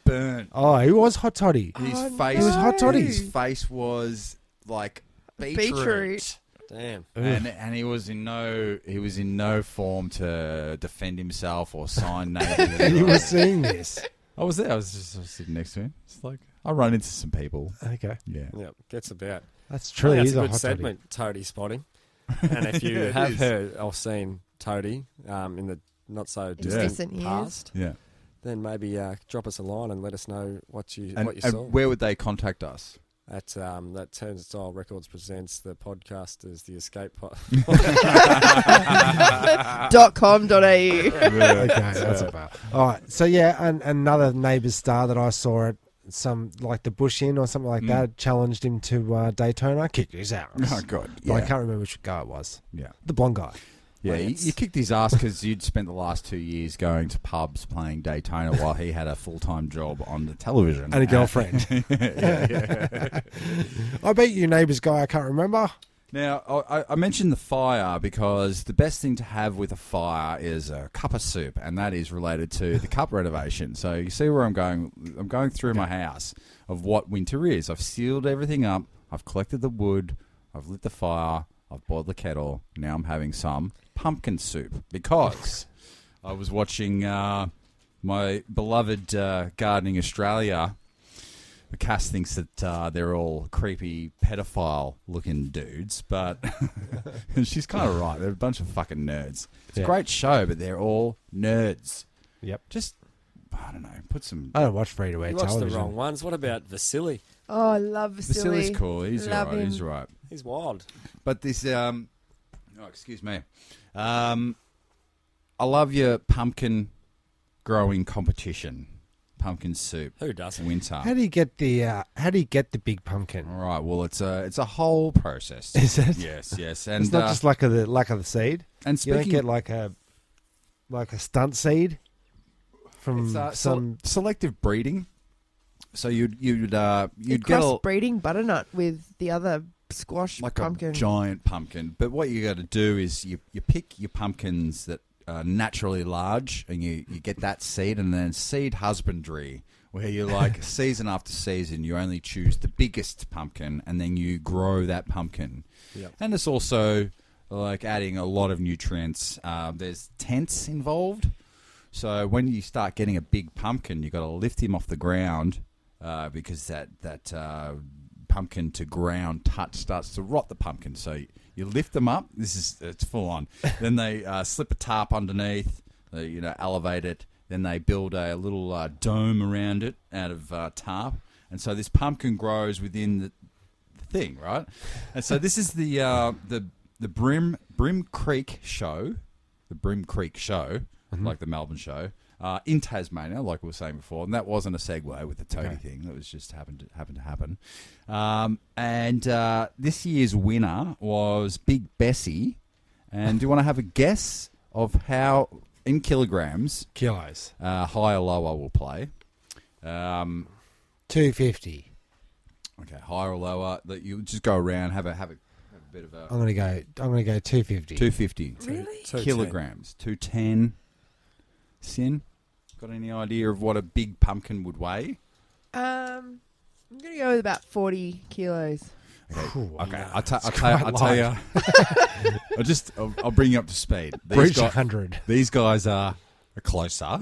burnt. Oh, he was hot toddy. His Oh, face He was hot toddy. His face was like beetroot. Damn. And he was in no form to defend himself or sign neighbours. And you were seeing this. I was there. I was sitting next to him. It's like I run into some people. Okay. Yeah. Yeah, gets about. That's true. I think He's that's a a good hot segment, Toady spotting. And if you It have is. heard or seen Toady in the not so distant recent years. past, Yeah. then maybe drop us a line and let us know what you And saw. where would they contact us? At that Turnstyle Records presents the podcast is the Escape Pod. .com.au. Okay, that's about. All right. So yeah, and another Neighbours star that I saw at some like the Bush Inn or something like that challenged him to Daytona, kicked his ass. Oh God. But I can't remember which guy it was. Yeah. The blonde guy. Yeah, you kicked his ass because you'd spent the last 2 years going to pubs playing Daytona while he had a full-time job on the television. And a girlfriend. Yeah. I beat you, Neighbours guy. I can't remember. Now, I mentioned the fire because the best thing to have with a fire is a cup of soup, and that is related to the cup renovation. So you see where I'm going. I'm going through my house of what winter is. I've sealed everything up. I've collected the wood. I've lit the fire. I've boiled the kettle. Now I'm having some pumpkin soup because I was watching my beloved Gardening Australia. The cast thinks that they're all creepy pedophile-looking dudes, but she's kind of right. They're a bunch of fucking nerds. It's a great show, but they're all nerds. Yep. Just, I don't know, put some... I don't watch free-to-air You watched television. the wrong ones. What about Vasily? Oh, I love Vasily. Vasily's cool. He's Love all right. him. He's all right. He's wild. But this, excuse me. I love your pumpkin growing competition. Pumpkin soup. Who doesn't? Winter. How do you get the big pumpkin? All right. Well, it's a whole process. Is it? Yes. And It's not just like the lack of the seed. and You don't speaking get like a stunt seed from it's, some. selective breeding. So you'd You get a cross-breeding butternut with the other squash like pumpkin. a giant pumpkin. But what you got to do is you pick your pumpkins that are naturally large, and you get that seed, and then seed husbandry, where you like season after season, you only choose the biggest pumpkin, and then you grow that pumpkin. Yep. And it's also like adding a lot of nutrients. There's tents involved. So when you start getting a big pumpkin, you've got to lift him off the ground because that pumpkin to ground touch starts to rot the pumpkin. So you lift them up. It's full on. Then they slip a tarp underneath. They elevate it. Then they build a little dome around it out of tarp. And so this pumpkin grows within the thing, right? And so this is the Brim Creek show, the Brim Creek show, like the Melbourne show, in Tasmania, like we were saying before. And that wasn't a segue with the Toady thing. That was just happened to happen. And this year's winner was Big Bessie. And do you want to have a guess of how, in kilograms, Kilos. higher lower will play? 250. Okay, higher or lower. That you just go around, have a bit of a I'm gonna go 250. 250 Really? kilograms. 210. Cyn, got any idea of what a big pumpkin would weigh? I'm going to go with about 40 kilos. Okay, I'll quite tell you. I'll bring you up to speed. Breach 100. These guys are closer,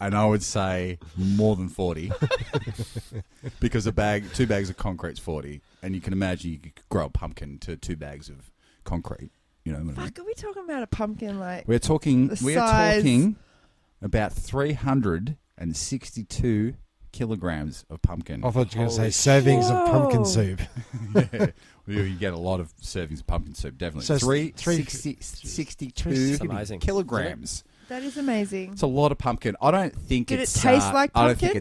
and I would say more than 40, because two bags of concrete's 40, and you can imagine you could grow a pumpkin to 2 bags of concrete. You know what I mean? Fuck, are we talking about a pumpkin like... We are talking size- about 362 kilograms of pumpkin. I thought you were going to Holy say servings of pumpkin Whoa. soup. Yeah. Well, you get a lot of servings of pumpkin soup, definitely. So 362 That's amazing. kilograms. That is amazing. It's a lot of pumpkin. I don't think Did it it's taste like I don't pumpkin? think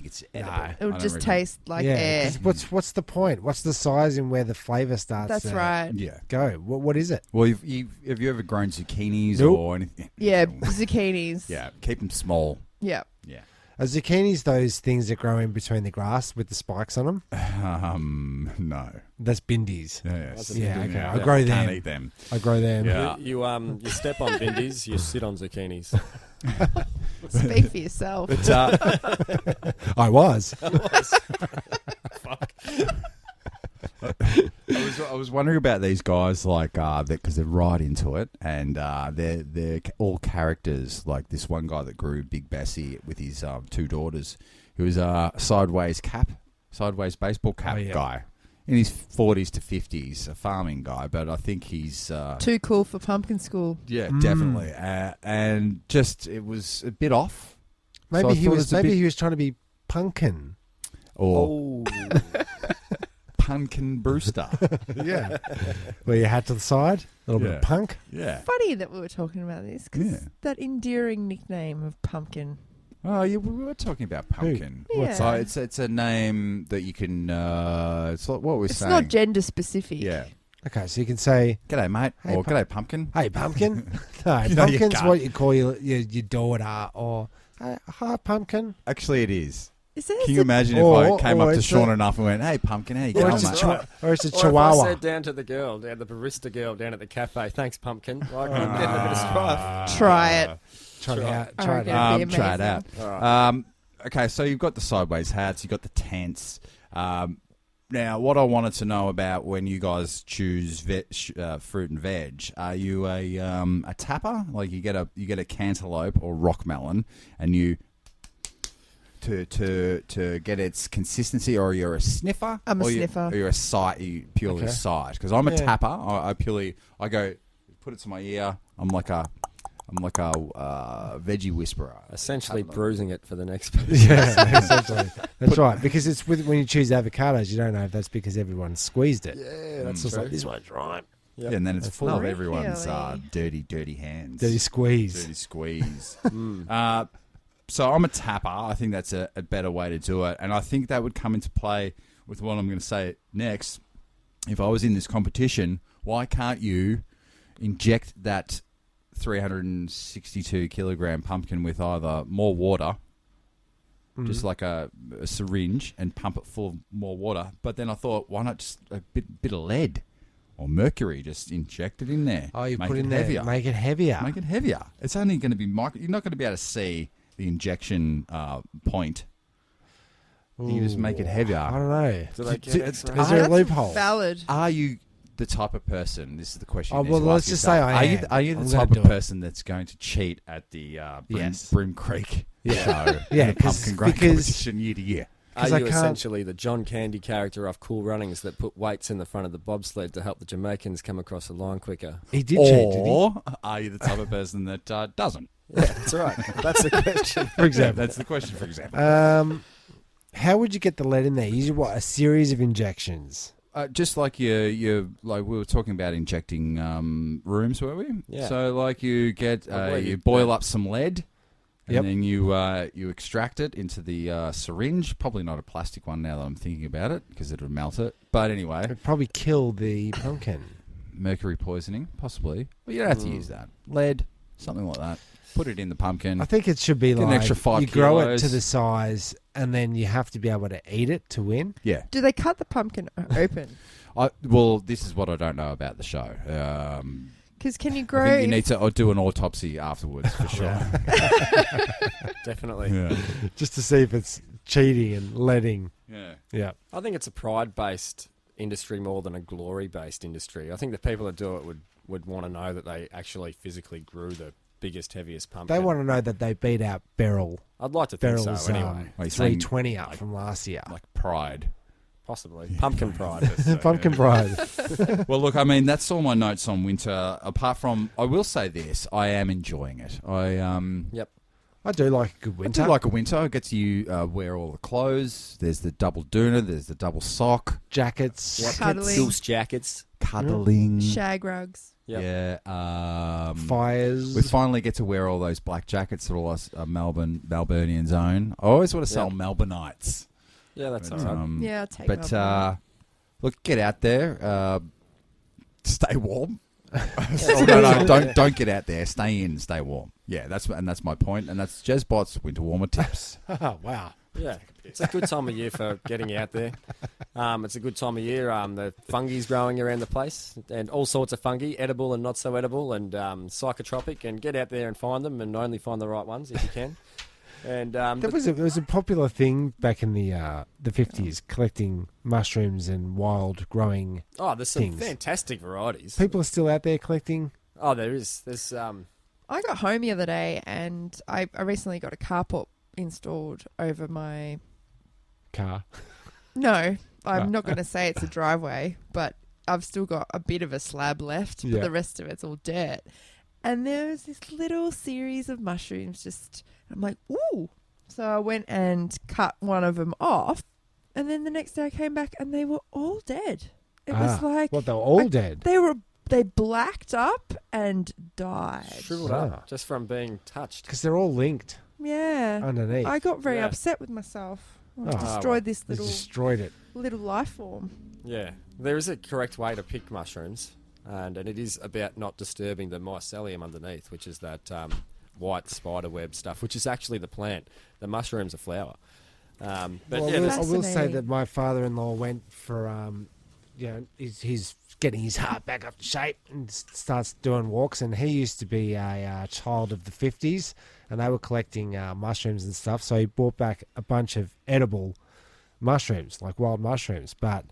it's edible. No. I It would don't just reckon. taste like yeah. air. 'Cause what's the point? What's the size and where the flavour starts? That's to right. Yeah. Go. What is it? Well, have you ever grown zucchinis Nope. or anything? Yeah, zucchinis. Yeah. Keep them small. Yeah. Yeah. Are zucchinis those things that grow in between the grass with the spikes on them? No. That's bindies. Yes. Yeah, okay. Yeah. I grow Can't them. eat them. I grow them. Yeah. You step on bindies, you sit on zucchinis. Speak for yourself. But, I was. I was wondering about these guys, like, because they're right into it, and they're all characters. Like this one guy that grew Big Bessie with his 2 daughters, who was a sideways baseball cap guy. In his 40s to 50s, a farming guy, but I think he's... Too cool for pumpkin school. Yeah, definitely. And just, it was a bit off. Maybe So he was trying to be punkin. Or Punkin Brewster. Yeah. Where your hat to the side, a little bit of punk. Yeah. Funny that we were talking about this because that endearing nickname of pumpkin. Oh, yeah, we were talking about pumpkin. Yeah. So it's a name that you can... it's like what we're saying. It's not gender specific. Yeah. Okay, so you can say, G'day, mate. Hey, or g'day, pumpkin. hey, pumpkin. No, You know you pumpkin's can't. what you call your daughter, or hey, hi, pumpkin. Actually, it is. Is it? Can you imagine if I came up to Sean enough and went, hey, pumpkin, how you Or going, it's a, mate? or it's a Or if I chihuahua. said down to the barista girl down at the cafe, thanks, pumpkin. Like, I'm getting a bit of strife. Try it. Try it out. I Try it reckon out. it'd be Try it out. amazing. All right. Okay, so you've got the sideways hats, you've got the tents. Now, what I wanted to know about when you guys choose fruit and veg, are you a tapper? Like you get a cantaloupe or rock melon, and you to get its consistency, or you're a sniffer? I'm a or sniffer. Or you're a sight, you purely Okay. sight. Because I'm a Yeah. tapper. I go put it to my ear. I'm like a veggie whisperer. Essentially Tap them. bruising it for the next person. Yeah, essentially. That's right. Because it's when you choose avocados, you don't know if that's because everyone squeezed it. Yeah, That's just like, this one's right. Yeah, and then it's full of lovely. everyone's Really? dirty hands. Dirty squeeze. Dirty squeeze. So I'm a tapper. I think that's a better way to do it. And I think that would come into play with what I'm going to say next. If I was in this competition, why can't you inject that 362 kilogram pumpkin with either more water, just like a syringe, and pump it full of more water? But then I thought, why not just a bit of lead or mercury, just inject it in there. Oh, you make put it in there, heavier. make it heavier. Make it heavier. It's only going to be you're not going to be able to see the injection point. You can just make it heavier. I don't know. Do they Is get X-ray? Is there a That's loophole? Valid. Are you the type of person? This is the question. Oh, you need well, to let's ask just yourself. say I am. Are you I'm the gonna type of do it. person that's going to cheat at the Yes. Brim Creek show? Yeah, in the 'cause- pumpkin grain because- competition year to year. Are 'Cause I you can't- essentially the John Candy character of Cool Runnings that put weights in the front of the bobsled to help the Jamaicans come across the line quicker? He did cheat, did he? Or are you the type of person that doesn't? Yeah, that's right. That's the question. For example. That's the question, for example. How would you get the lead in there? Usually, what, a series of injections? Just like you like we were talking about injecting rooms, were we? Yeah. So like you get I believe you you- boil up some lead, and Yep. then you extract it into the syringe. Probably not a plastic one now that I'm thinking about it, because it would melt it. But anyway, It'd probably kill the pumpkin. mercury poisoning, possibly. But you don't have to use that. Lead, something like that. Put it in the pumpkin. I think it should be Get an like extra 5 you grow it kilos. to the size, and then you have to be able to eat it to win. Yeah. Do they cut the pumpkin open? Well, this is what I don't know about the show. Because can you I grow? think you need to do an autopsy afterwards for sure. Definitely. Yeah. Just to see if it's cheating and letting. Yeah. Yeah. I think it's a pride-based industry more than a glory-based industry. I think the people that do it would want to know that they actually physically grew the biggest, heaviest pumpkin. They want to know that they beat out Beryl. I'd like to think Beryl's so, anyway. Are you saying 320 up from last year. like pride? Possibly. Pumpkin pride. Pumpkin pride. Well, look, I mean, that's all my notes on winter. Apart from, I will say this: I am enjoying it. Yep. I do like a good I winter. do like a winter. It gets you wear all the clothes. There's the double doona. There's the double sock. jackets. Yep. Cuddling. Goose jackets. Cuddling. Shag rugs. Yep. Yeah. Fires. We finally get to wear all those black jackets that all us Melburnians own. I always want to sell Yep. Melbourneites. Yeah, that's all But, right. Yeah, I'll take But Melbourne. look, get out there. Stay warm. Oh, no, don't get out there. Stay in. Stay warm. Yeah, that's my point, and that's Jezbot's winter warmer tips. Oh, wow. Yeah, it's a good time of year for getting out there. It's a good time of year. The fungi's growing around the place, and all sorts of fungi, edible and not so edible, and psychotropic. And get out there and find them, and only find the right ones if you can. And It was a popular thing back in the 50s, collecting mushrooms and wild growing. there's some things. fantastic varieties. People are still out there collecting. Oh, there is. There's I got home the other day and I recently got a carport installed over my... Car. No, I'm not going to say it's a driveway, but I've still got a bit of a slab left, but the rest of it's all dirt. And there was this little series of mushrooms I'm like, ooh. So I went and cut one of them off. And then the next day I came back and they were all dead. It was like... What, they were all dead? They blacked up and died. shriveled up just from being touched. Because they're all linked Yeah. underneath. I got very upset with myself. I destroyed this They little destroyed it. life form. Yeah, there is a correct way to pick mushrooms, and it is about not disturbing the mycelium underneath, which is that white spider web stuff, which is actually the plant. The mushroom's a flower. But Well, yeah, I will say Fascinating. that my father-in-law went for, he's getting his heart back up to shape and starts doing walks. And he used to be a child of the 50s, and they were collecting mushrooms and stuff. So he brought back a bunch of edible mushrooms, like wild mushrooms, but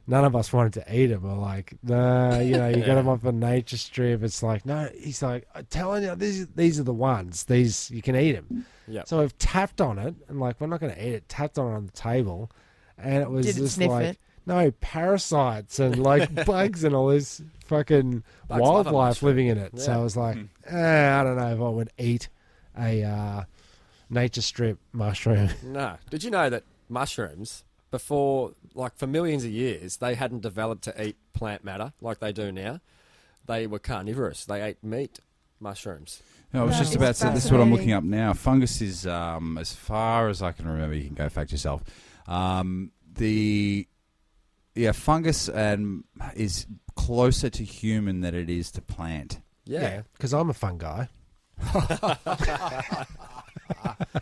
none of us wanted to eat them. We're like, nah, you got them off a nature strip. It's like, no, he's like, I'm telling you, these are the ones. These, you can eat them. Yep. So I've tapped on it, and like, we're not going to eat it. Tapped on it on the table, and it was Did it just sniff like, it? no, parasites and like bugs and all this fucking Bugs love a wildlife mushroom. living in it. So Yeah. I was like, I don't know if I would eat a nature strip mushroom. No. Did you know that mushrooms, before, like for millions of years, they hadn't developed to eat plant matter like they do now? They were carnivorous. They ate meat, mushrooms. No, I was That just is about to say, this is what I'm looking fascinating. up now. Fungus is, as far as I can remember, you can go fact yourself. Fungus is closer to human than it is to plant. Yeah. Because I'm a fun guy.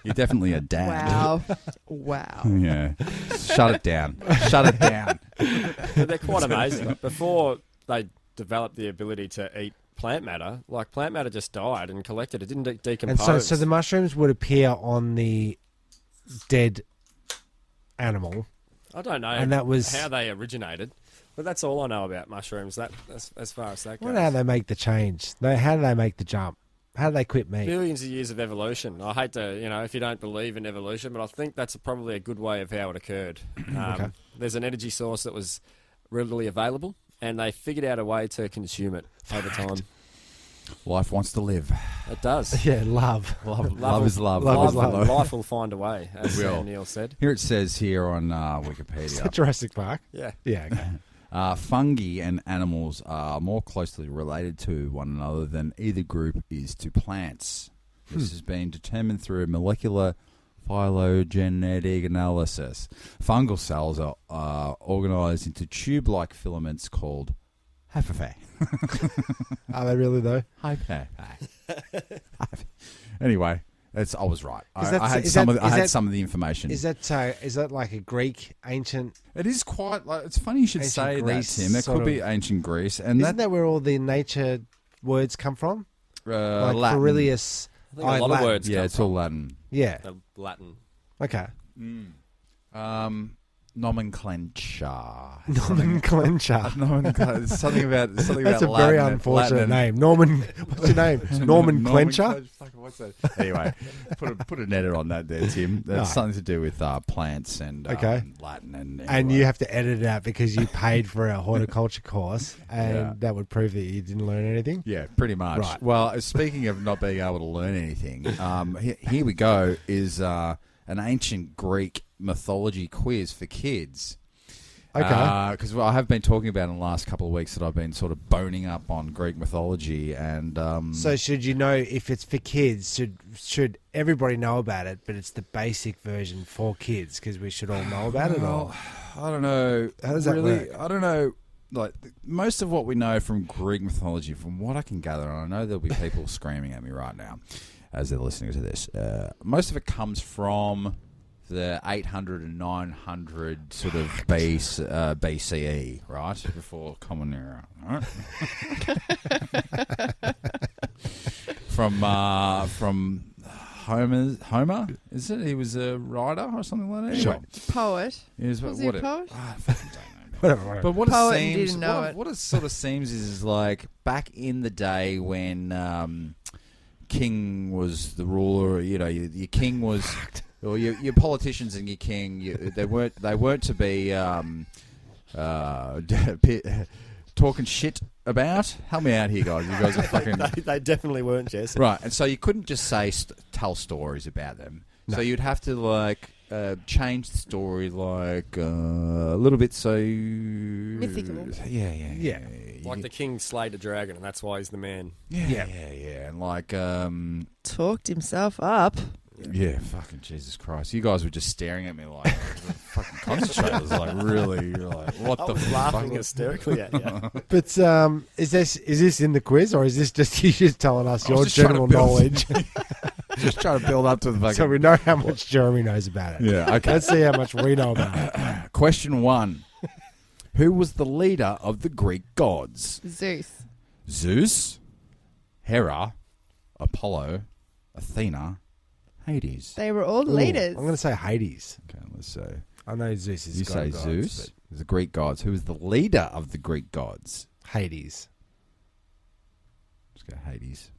You're definitely a dad. Wow. Wow. Yeah. Shut it down. Shut it down. But they're quite amazing. Before they developed the ability to eat plant matter, like plant matter just died and collected. It didn't And decompose. so the mushrooms would appear on the dead animal. I don't know and that was- how they originated, but that's all I know about mushrooms. That as far as that goes. How do they make the change? How do they make the jump? How do they quit meat? Billions of years of evolution. I hate to, if you don't believe in evolution, but I think that's probably a good way of how it occurred. Okay. There's an energy source that was readily available, and they figured out a way to consume it over time. Life wants to live. It does. Yeah, love. Love is love. Love is Life, love. life will find a way, as It will. Sam Neill said. Here it says here on Is Wikipedia. that Jurassic Park? Yeah. Yeah, okay. Fungi and animals are more closely related to one another than either group is to plants. This has been determined through molecular phylogenetic analysis. Fungal cells are organized into tube-like filaments called hyphae. Are they really though? Hyphae. Anyway, I was right. I had is some that- of the information. Is that like a Greek ancient? It is quite like, it's funny you should Ancient say Greece, that, Tim. It sort could be of- ancient Greece, and Isn't that where all the nature words come from? Like Latin. Aurelius. I think a lot Latin. of words Yeah, come it's from all Latin. Yeah. the Latin. Okay. Nomenclature. Nomenclature. Nomenclature. Something about That's about a very Latin, unfortunate Latin name. Norman. What's your name? Norman Clencher. Fucking, what's that? Anyway, put an edit on that there, Tim. That's No. something to do with plants and Okay. Latin and And you have to edit it out because you paid for a horticulture course, and Yeah. that would prove that you didn't learn anything. Yeah, pretty much. Right. Well, speaking of not being able to learn anything, here we go is an ancient Greek mythology quiz for kids. Okay. Because I have been talking about in the last couple of weeks that I've been sort of boning up on Greek mythology, and So should you know if it's for kids? Should everybody know about it? But it's the basic version for kids because we should all know about it. Or I don't know. How does that really, work? I don't know. Like most of what we know from Greek mythology, from what I can gather, and I know there'll be people screaming at me right now as they're listening to this. Most of it comes from the 800 and 900 sort of BCE, right? Before Common Era, right? from Homer, is it? He was a writer or something like that. Sure. Anyway, Poet. he was, Was he a poet? I fucking don't know. Whatever. But what Poet it and seems, didn't know it. what it sort of seems is like back in the day when king was the ruler. You know, your king was, or your politicians and your king. They weren't to be talking shit about. Help me out here, guys. You guys are fucking They definitely weren't, Jess. right. And so you couldn't just say tell stories about them. No. So you'd have to like. Change the story like a little bit so Mythical. Yeah. Like the king slayed a dragon, and that's why he's the man. Yeah, and like Talked himself up. yeah, fucking Jesus Christ! You guys were just staring at me like fucking concentrators, like really, like what I the was fuck? laughing hysterically at you. But is this in the quiz, or is this just you just telling us I was your just trying to general build- knowledge, Just trying to build up to the fucking. so we know how much Jeremy knows about it? Yeah, okay. Let's see how much we know about it. Question 1: Who was the leader of the Greek gods? Zeus. Zeus, Hera, Apollo, Athena, Hades. They were all Ooh, leaders. I'm going to say Hades. Okay, let's say. I know Zeus is You god say of gods, Zeus, the Greek gods. Who is the leader of the Greek gods? but Hades. Let's go Hades.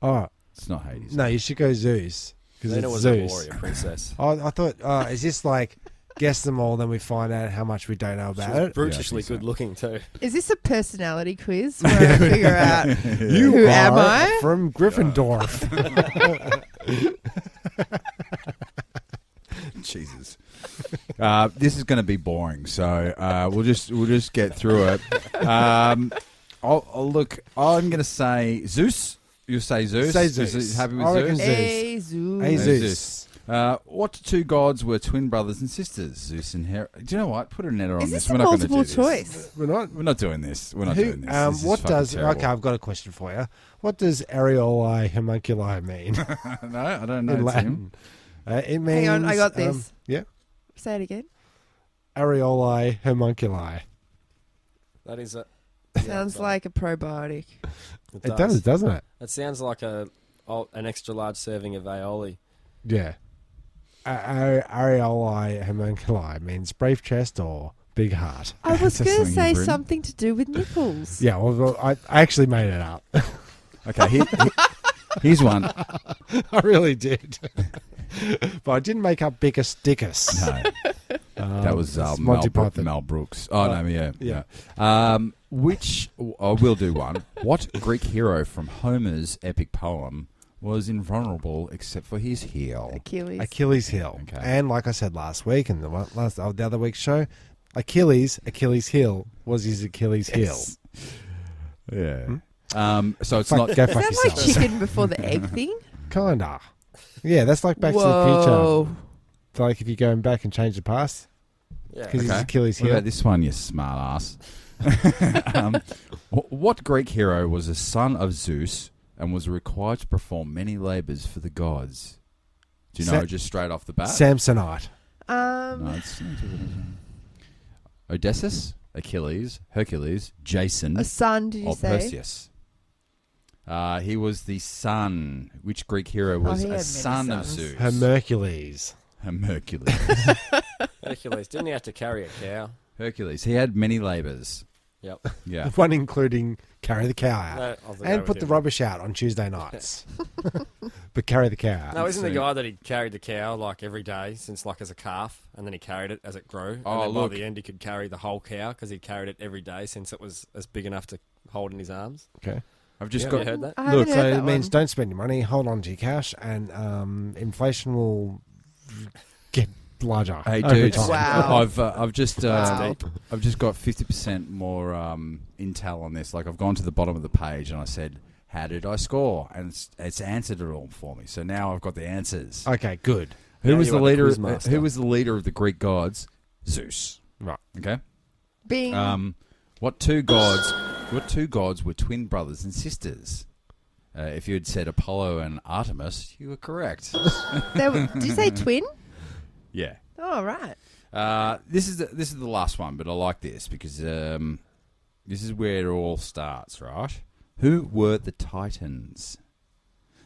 Oh It's not Hades. no, you should go Zeus because Lena it's was Zeus. a warrior princess. I thought, is this like guess them all, then we find out how much we don't know She about was it? brutishly Yeah, I think so. good looking too. Is this a personality quiz where I figure out You who are am I? from Gryffindor. Jesus. This is going to be boring, so we'll just get through it. I'll look. I'm going to say Zeus. You say Zeus. Say Is Zeus. it happy with I reckon Zeus? Zeus. Hey, Zeus. Hey, Zeus. Zeus. What two gods were twin brothers and sisters? Zeus and Hera. Do you know what? Put a netter on Is this. this We're a not going to do multiple this. choice? We're not. We're not doing this. We're not Who, doing this. This is what fucking does? terrible. Okay, I've got a question for you. What does areolae homunculi mean No, I don't know. in Tim. Latin? It means. Hang on, I got this. Yeah, Say it again. areolae homunculi. That is a. Sounds like a probiotic. It does, doesn't it? It sounds like an extra large serving of aioli. Yeah. Areolae homunculi means brave chest or big heart. I was That's going to something say you've written. something to do with nipples. Yeah, well, I actually made it up. Okay, here's one. I really did. But I didn't make up Bickus Dickus. No, that was that's Mel, Monty Python. Mel Brooks. Oh, no, yeah. yeah. Which, I will do one. What Greek hero from Homer's epic poem was invulnerable except for his heel? Achilles. Achilles heel. Okay. And like I said last week and the other week's show, Achilles' heel was his Achilles heel. Yeah. So it's Fuck, not. go Is fuck that like yourself. chicken before the egg thing? Kinda. Yeah, that's like Back to the Whoa. Future. Like if you're going back and change the past, Yeah. because Okay. his Achilles What heel. about this one, you smart ass? What Greek hero was a son of Zeus and was required to perform many labors for the gods? Do you know just straight off the bat? Samsonite. No, it's Odysseus, Achilles, Hercules, Jason, A son, did you or say? Perseus. He was the son. Which Greek hero was he had a many son of sons. Zeus? Hercules. Hercules. Hercules. Didn't he have to carry a cow? Hercules. He had many labors. Yep. Yeah. One including carry the cow out. No, I was gonna go And with put the him. rubbish out on Tuesday nights. But carry the cow out. No, isn't the So- guy that he carried the cow like every day since like as a calf, and then he carried it as it grew. Oh, and then look. by the end he could carry the whole cow because he carried it every day since it was as big enough to hold in his arms. Okay. I've just Yeah, got. you heard that? I haven't Look, heard so that it means one. don't spend your money, hold on to your cash, and inflation will get larger. Hey, over dude. time. Wow. I've just Wow. I've just got 50% more intel on this. Like I've gone to the bottom of the page and I said, "How did I score?" And it's answered it all for me. So now I've got the answers. Okay, good. Who Now was you the are the leader? quiz master. Who was the leader of the Greek gods? Zeus. Right. Okay. Being What two gods were twin brothers and sisters? If you had said Apollo and Artemis, you were correct. did you say twin? Yeah. Oh, right. This is the last one, but I like this because this is where it all starts, right? Who were the Titans?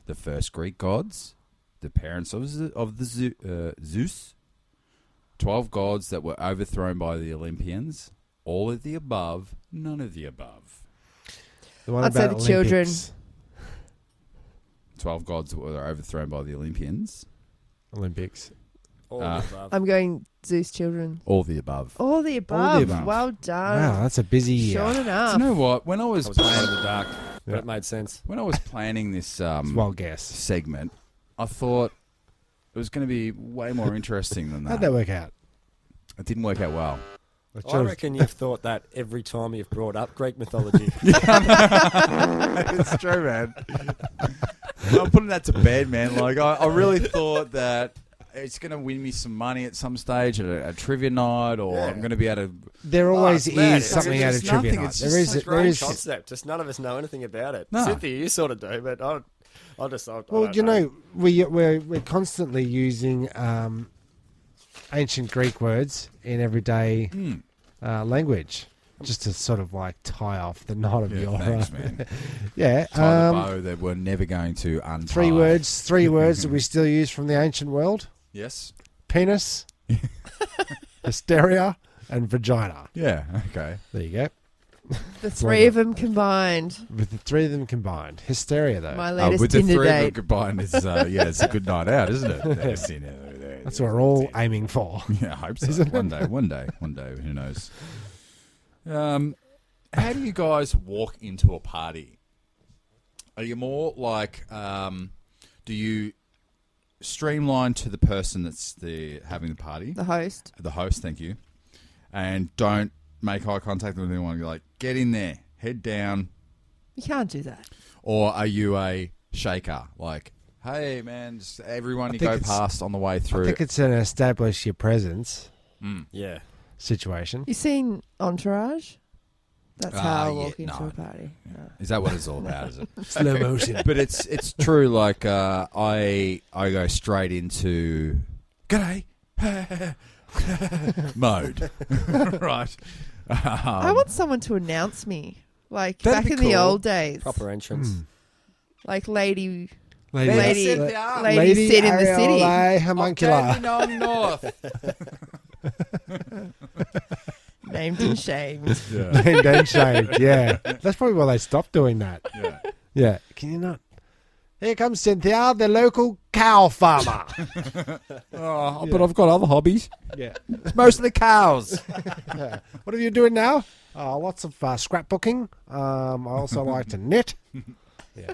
The first Greek gods, the parents of Zeus, 12 gods that were overthrown by the Olympians, all of the above, none of the above. The one I'd say about the children. Olympics. 12 gods that were overthrown by the Olympians, Olympics. All of the above. I'm going Zeus children. all the above. All the above. above. Well done. Wow, that's a busy year. Sure Do enough. you know what? When I I was was playing in planning, the dark, but Yeah. it made sense. when I was planning this It's well guess. segment, I thought it was going to be way more interesting than How'd that. that work out? It didn't work out well. I reckon you've thought that every time you've brought up Greek mythology. It's true, man. I'm putting that to bed, man. Like, I really thought that it's going to win me some money at some stage at a trivia night, or Yeah. I'm going to be able to. There always it's mad. is It's something out of just trivia nothing. night. It's There just is. such There Great is. concept. Just none of us know anything about it. No. Cynthia, you sort of do, but I Well, don't you know, we're constantly using ancient Greek words in everyday language, just to sort of like tie off the knot of Yeah, your. thanks, man. Yeah. Tie the bow that we're never going to untie. Three words that we still use from the ancient world: Yes. penis, hysteria, and vagina. Yeah. Okay. There you go. The three of them combined. With the three of them combined, hysteria though. My latest with the Tinder three of them date. combined, it's it's a good night out, isn't it? That's what we're all aiming for. Yeah, I hope so. One day, who knows? How do you guys walk into a party? Are you more like, do you streamline to the person that's having the party? The host. The host, thank you. And don't make eye contact with anyone. You're like, get in there, head down. You can't do that. Or are you a shaker? Like, hey, man, just everyone you think go it's- past on the way I through. think it's an establish your presence Yeah. situation. You seen Entourage? That's how I yeah, walk into no. a party. No. Is that what it's all about, is it? Slow motion. But it's true. Like I go straight into g'day mode, right? I want someone to announce me, like That'd back be in the cool. old days, Proper entrance. like lady Lady sit in the city. areolae homuncula. North. Named and shamed. Yeah. Named and shaved, yeah. That's probably why they stopped doing that. Yeah. Yeah. Can you not? Here comes Cynthia, the local cow farmer. Oh, but I've got other hobbies. Yeah. It's mostly cows. What are you doing now? Lots of scrapbooking. I also like to knit. Yeah.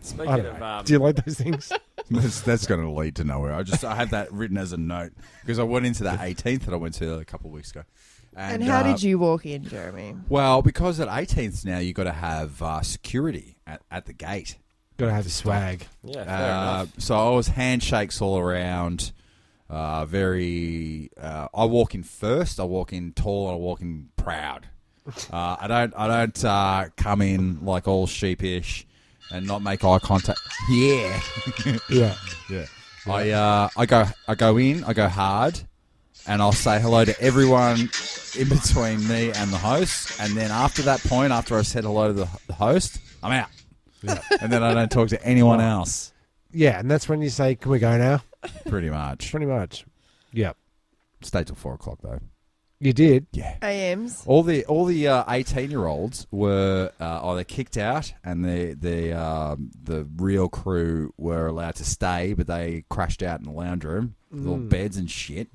Speaking I don't of, know. Do you like those things? That's going to lead to nowhere. I had that written as a note because I went into that 18th that I went to a couple of weeks ago. And how did you walk in, Jeremy? Well, because at 18th now you got to have security at the gate. Got to have the swag. yeah, fair enough. So I was handshakes all around. I walk in first. I walk in tall. And I walk in proud. I don't come in like all sheepish and not make eye contact. Yeah, Yeah. yeah. I go in. I go hard, and I'll say hello to everyone in between me and the host. And then after that point, after I said hello to the host, I'm out. Yeah. And then I don't talk to anyone else. Yeah, and that's when you say, "Can we go now?" Pretty much. Pretty much. Yep. Stay till 4 o'clock though. You did. Yeah. AMs. All the 18-year-olds were either kicked out, and the real crew were allowed to stay, but they crashed out in the lounge room with all beds and shit.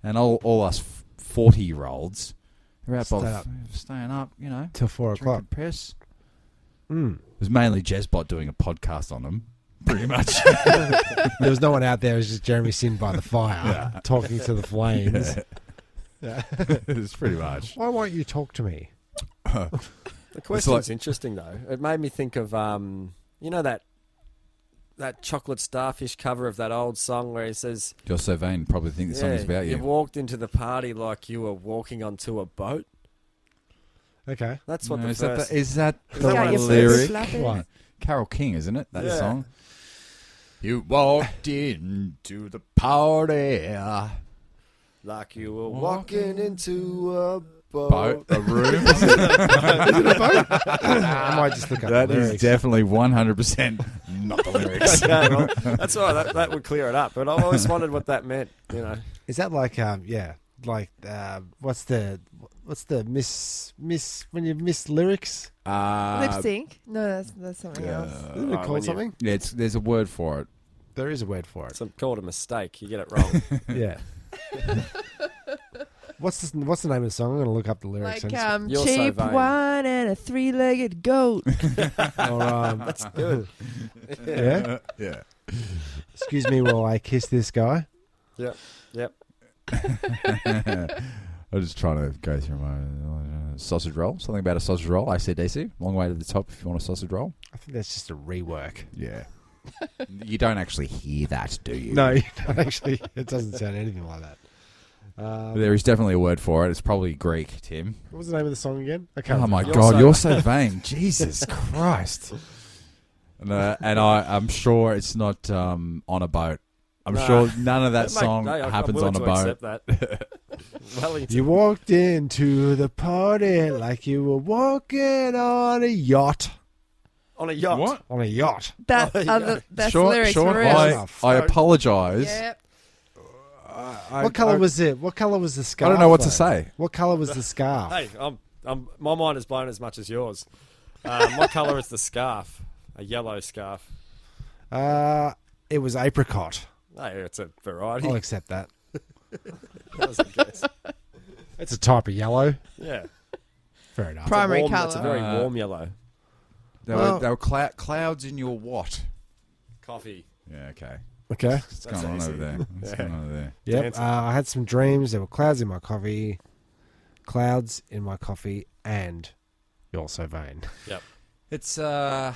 And all us 40-year-olds were out staying up, you know, Till 4 o'clock. drinking piss. Mm. It was mainly Jezbot doing a podcast on them, pretty much. There was no one out there. It was just Jeremy sitting by the fire, talking to the flames. Yeah. It was pretty much. Why won't you talk to me? The question's interesting, though. It made me think of, you know, that chocolate starfish cover of that old song where he says, You're so vain, probably think the song is about you. You walked into the party like you were walking onto a boat. Okay. That's what No, the first... is that Is the that Got what your it boots lyric? flapping? What? Carol King, isn't it? That Yeah. song. You walked into the party. Like you were walking into a boat. Boat, a room. I might just look up That the is lyrics. definitely 100% not the lyrics. Okay, well, that's all right. That would clear it up. But I've always wondered what that meant. Is that like what's the miss when you miss lyrics? Lip sync? No, that's something else. Isn't it called something? Yeah, there's a word for it. There is a word for it. It's called a mistake. You get it wrong. Yeah. What's the name of the song? I'm going to look up the lyrics. Like You're cheap so vain. wine and a three-legged goat. That's good. Yeah? Yeah. Excuse me while I kiss this guy. Yep. I'm just trying to go through my sausage roll. Something about a sausage roll. AC/DC. Long way to the top if you want a sausage roll. I think that's just a rework. Yeah. You don't actually hear that, do you? No, you don't actually. It doesn't sound anything like that. There is definitely a word for it. It's probably Greek, Tim. What was the name of the song again? Oh my God, you're so vain. Jesus Christ. And I'm sure it's not on a boat. I'm sure none of that song happens on a boat. That. Wellington. You walked into the party like you were walking on a yacht. On a yacht. What? On a yacht. That's lyrics for real. I apologise. Yep. What colour was it? What colour was the scarf? I don't know what though? to say. What colour was the scarf? Hey, my mind is blown as much as yours. What colour is the scarf? A yellow scarf. It was apricot. Hey, it's a variety. I'll accept that. That was a guess. It's a type of yellow. Yeah. Fair enough. Primary It's colour. a very warm yellow. There were clouds in your what? Coffee. Yeah, okay. Okay. What's going on over there? What's going on over there? Yep. Dancing. I had some dreams. There were clouds in my coffee. Clouds in my coffee, and you're so vain. Yep. It's I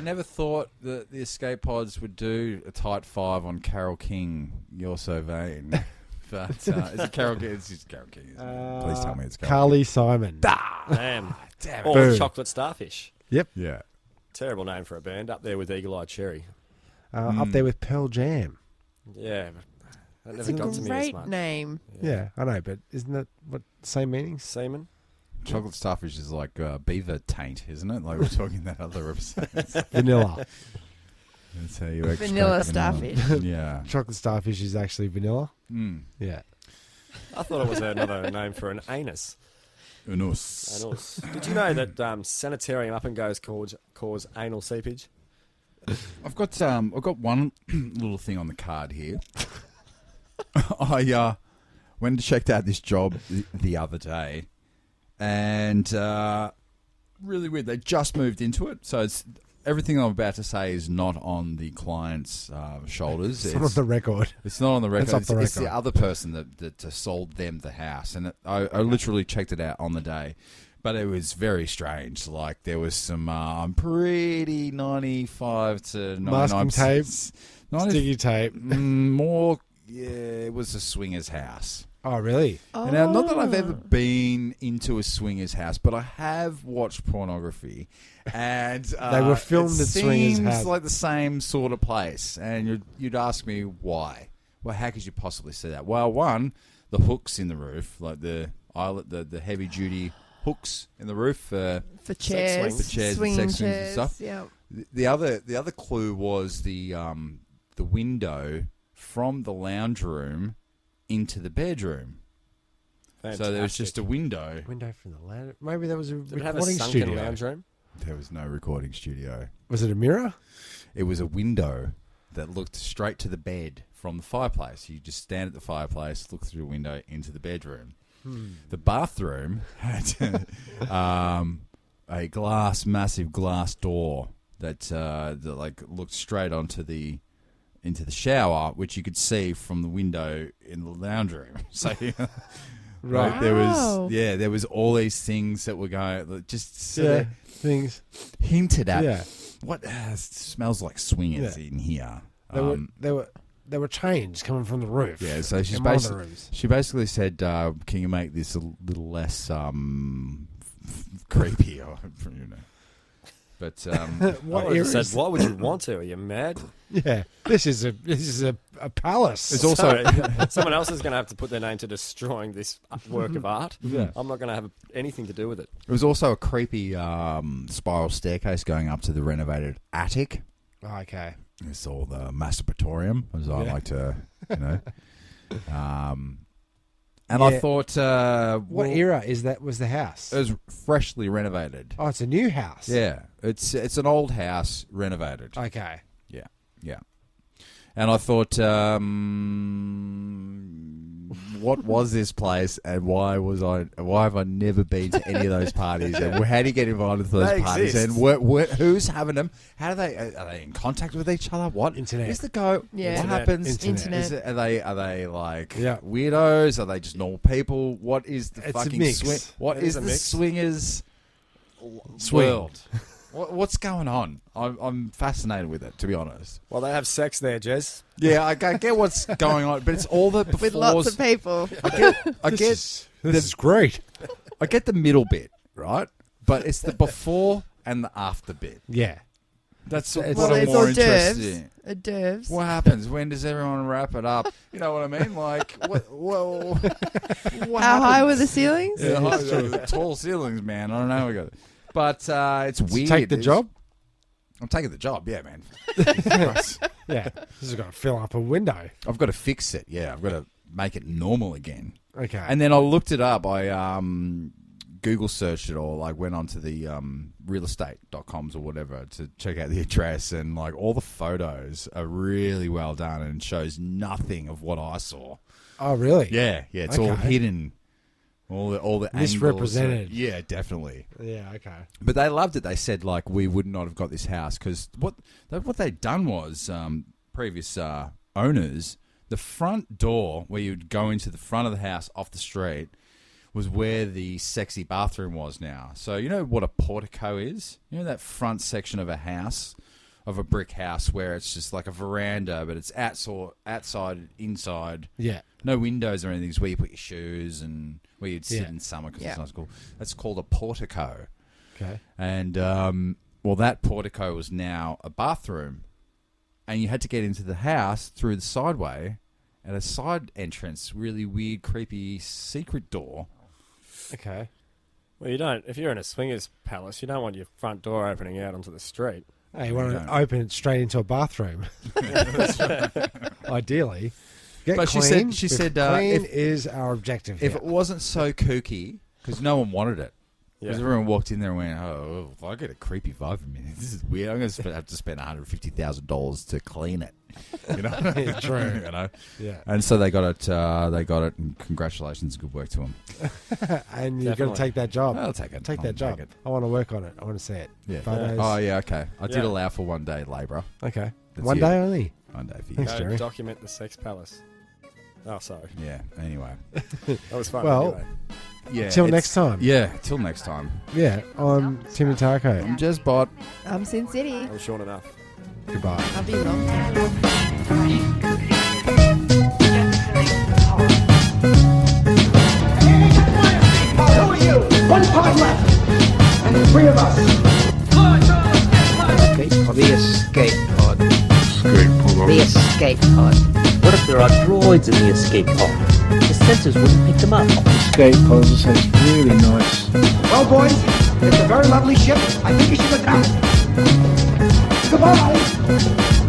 never thought that the Escape Pods would do a tight 5 on Carole King. You're so vain. But is it Carole King? It's just Carole King. Isn't it? Please tell me it's Carole Carly Simon. Damn. Damn Or Boom. Chocolate Starfish. Yep. King. Yeah. Terrible name for a band. Up there with Eagle Eye Cherry. Up there with Pearl Jam. Yeah. That It's never a got to me as great much. name. Yeah, I know, but isn't that what same meanings? Seaman. Chocolate Starfish is like beaver taint, isn't it? Like we were talking in that other episode. Vanilla. That's how you extract Vanilla starfish. Yeah. Chocolate starfish is actually vanilla. Yeah. I thought it was another name for an anus. Unus. Anus. Did you know that sanitarium up and goes cause anal seepage? I've got one little thing on the card here. I went and checked out this job the other day, and really weird. They just moved into it, so it's everything I'm about to say is not on the client's shoulders. It's not on the record. It's not on the record. It's off the It's the record. other person that sold them the house, and I literally checked it out on the day. But it was very strange. Like there was some pretty 95 to 99 Masking tape, sticky tape. more. Yeah, it was a swingers house. Oh, really? Oh. Now, not that I've ever been into a swingers house, but I have watched pornography, and They were filmed it at swingers' seems house. like the same sort of place. And you'd ask me why. Well, how could you possibly see that? Well, one, the hooks in the roof, like the heavy duty hooks in the roof For Sex chairs, swings. For chairs and swinging sex swings and chairs. stuff. Yeah. The other clue was the window from the lounge room into the bedroom. Fantastic. So there was just a window. Window from the ladder. Maybe that was a Did it have a recording sunken studio. lounge room? There was no recording studio. Was it a mirror? It was a window that looked straight to the bed from the fireplace. You just stand at the fireplace, look through the window into the bedroom. The bathroom had a massive glass door that like looked straight into the shower, which you could see from the window in the lounge room. So, Right. there was all these things that were going just sort of things. hinted at. Yeah. What smells like swingers in here? There were chains coming from the roof. Yeah, so she's in one of the rooms. she basically said, "Can you make this a little less creepy?" Or, you know. But What I would era have said, is- why would you want to? Are you mad? Yeah, this is a palace. it's also Someone else is going to have to put their name to destroying this work of art. Yeah. I'm not going to have anything to do with it. it was also a creepy spiral staircase going up to the renovated attic. Okay. It's all the masturbatorium, as I like to, And I thought... what era was the house? It was freshly renovated. Oh, it's a new house. Yeah. It's an old house renovated. Okay. Yeah. And I thought, what was this place, and why have I never been to any of those parties? And how do you get invited to those They parties? exist. And who's having them? How are they in contact with each other? What Internet. is the go? Yeah. What happens? Internet. Are they like Yeah. weirdos? Are they just normal people? What is the It's a fucking mix. swing? What It is is a the mix. swingers Swing. world? What's going on? I'm fascinated with it, to be honest. Well, they have sex there, Jez. Yeah, I get what's going on, but it's all the befores. With lots of people. This is great. I get the middle bit, right? But it's the before and the after bit. Yeah. That's It's what Well, I'm it's more all interested dervs. in. Dervs. What happens? When does everyone wrap it up? You know what I mean? Like, what How high happens? were the ceilings? Yeah, the tall ceilings, man. I don't know. We got it. But it's weird. Take the job? I'm taking the job, yeah, man. Yeah. This has got to fill up a window. I've got to fix it. Yeah, I've got to make it normal again. Okay. And then I looked it up. I Google searched it, or like went onto the realestate.coms or whatever to check out the address, and like all the photos are really well done and shows nothing of what I saw. Oh, really? Yeah, it's all Okay. hidden. All the Misrepresented. angles. Yeah, definitely. Yeah, okay. But they loved it. They said like we would not have got this house because what they'd done was previous owners, the front door where you'd go into the front of the house off the street was where the sexy bathroom was now. So you know what a portico is? You know that front section of a house, of a brick house where it's just like a veranda, but it's outside, inside. Yeah. No windows or anything. It's where you put your shoes and where you'd sit Yeah. in summer because Yeah. it's not cool. That's called a portico. Okay. And, well, that portico was now a bathroom. And you had to get into the house through the sideway at a side entrance, really weird, creepy, secret door. Okay. Well, you don't. If you're in a swingers palace, you don't want your front door opening out onto the street. Hey, you want don't. to open it straight into a bathroom. Ideally. Get But clean. she said, clean if- is our objective If here. it wasn't so kooky, because no one wanted it. Because Yeah. everyone walked in there and went, oh, if I get a creepy vibe from it, this is weird. I'm going to have to spend $150,000 to clean it. You know? Yeah, true. You know? Yeah. And so they got it, and congratulations, good work to them. And you're going Definitely. to take that job. I'll take it. Take I'll that job. take it. I want to work on it. I want to see it. Yeah. Photos. Oh, yeah, okay. I did Yeah. allow for one day labourer. Okay. That's One you. day only. One day for you. Thanks, Go Jerry. document the sex palace. Oh, sorry. Yeah, anyway. That was fun. Well, anyway. Yeah. Till it's- next time. Yeah, till next time. Yeah. I'm Timmy Taco. I'm Jezbot. I'm Cyn City. I'm Sean Enough. Goodbye. I'll be long. Who are you? One pod left. And the three of us. The escape pod. The escape pod. What if there are droids in the escape pod? The sensors wouldn't pick them up. Escape puzzle sounds really nice. Well, boys, it's a very lovely ship. I think you should go down. Goodbye.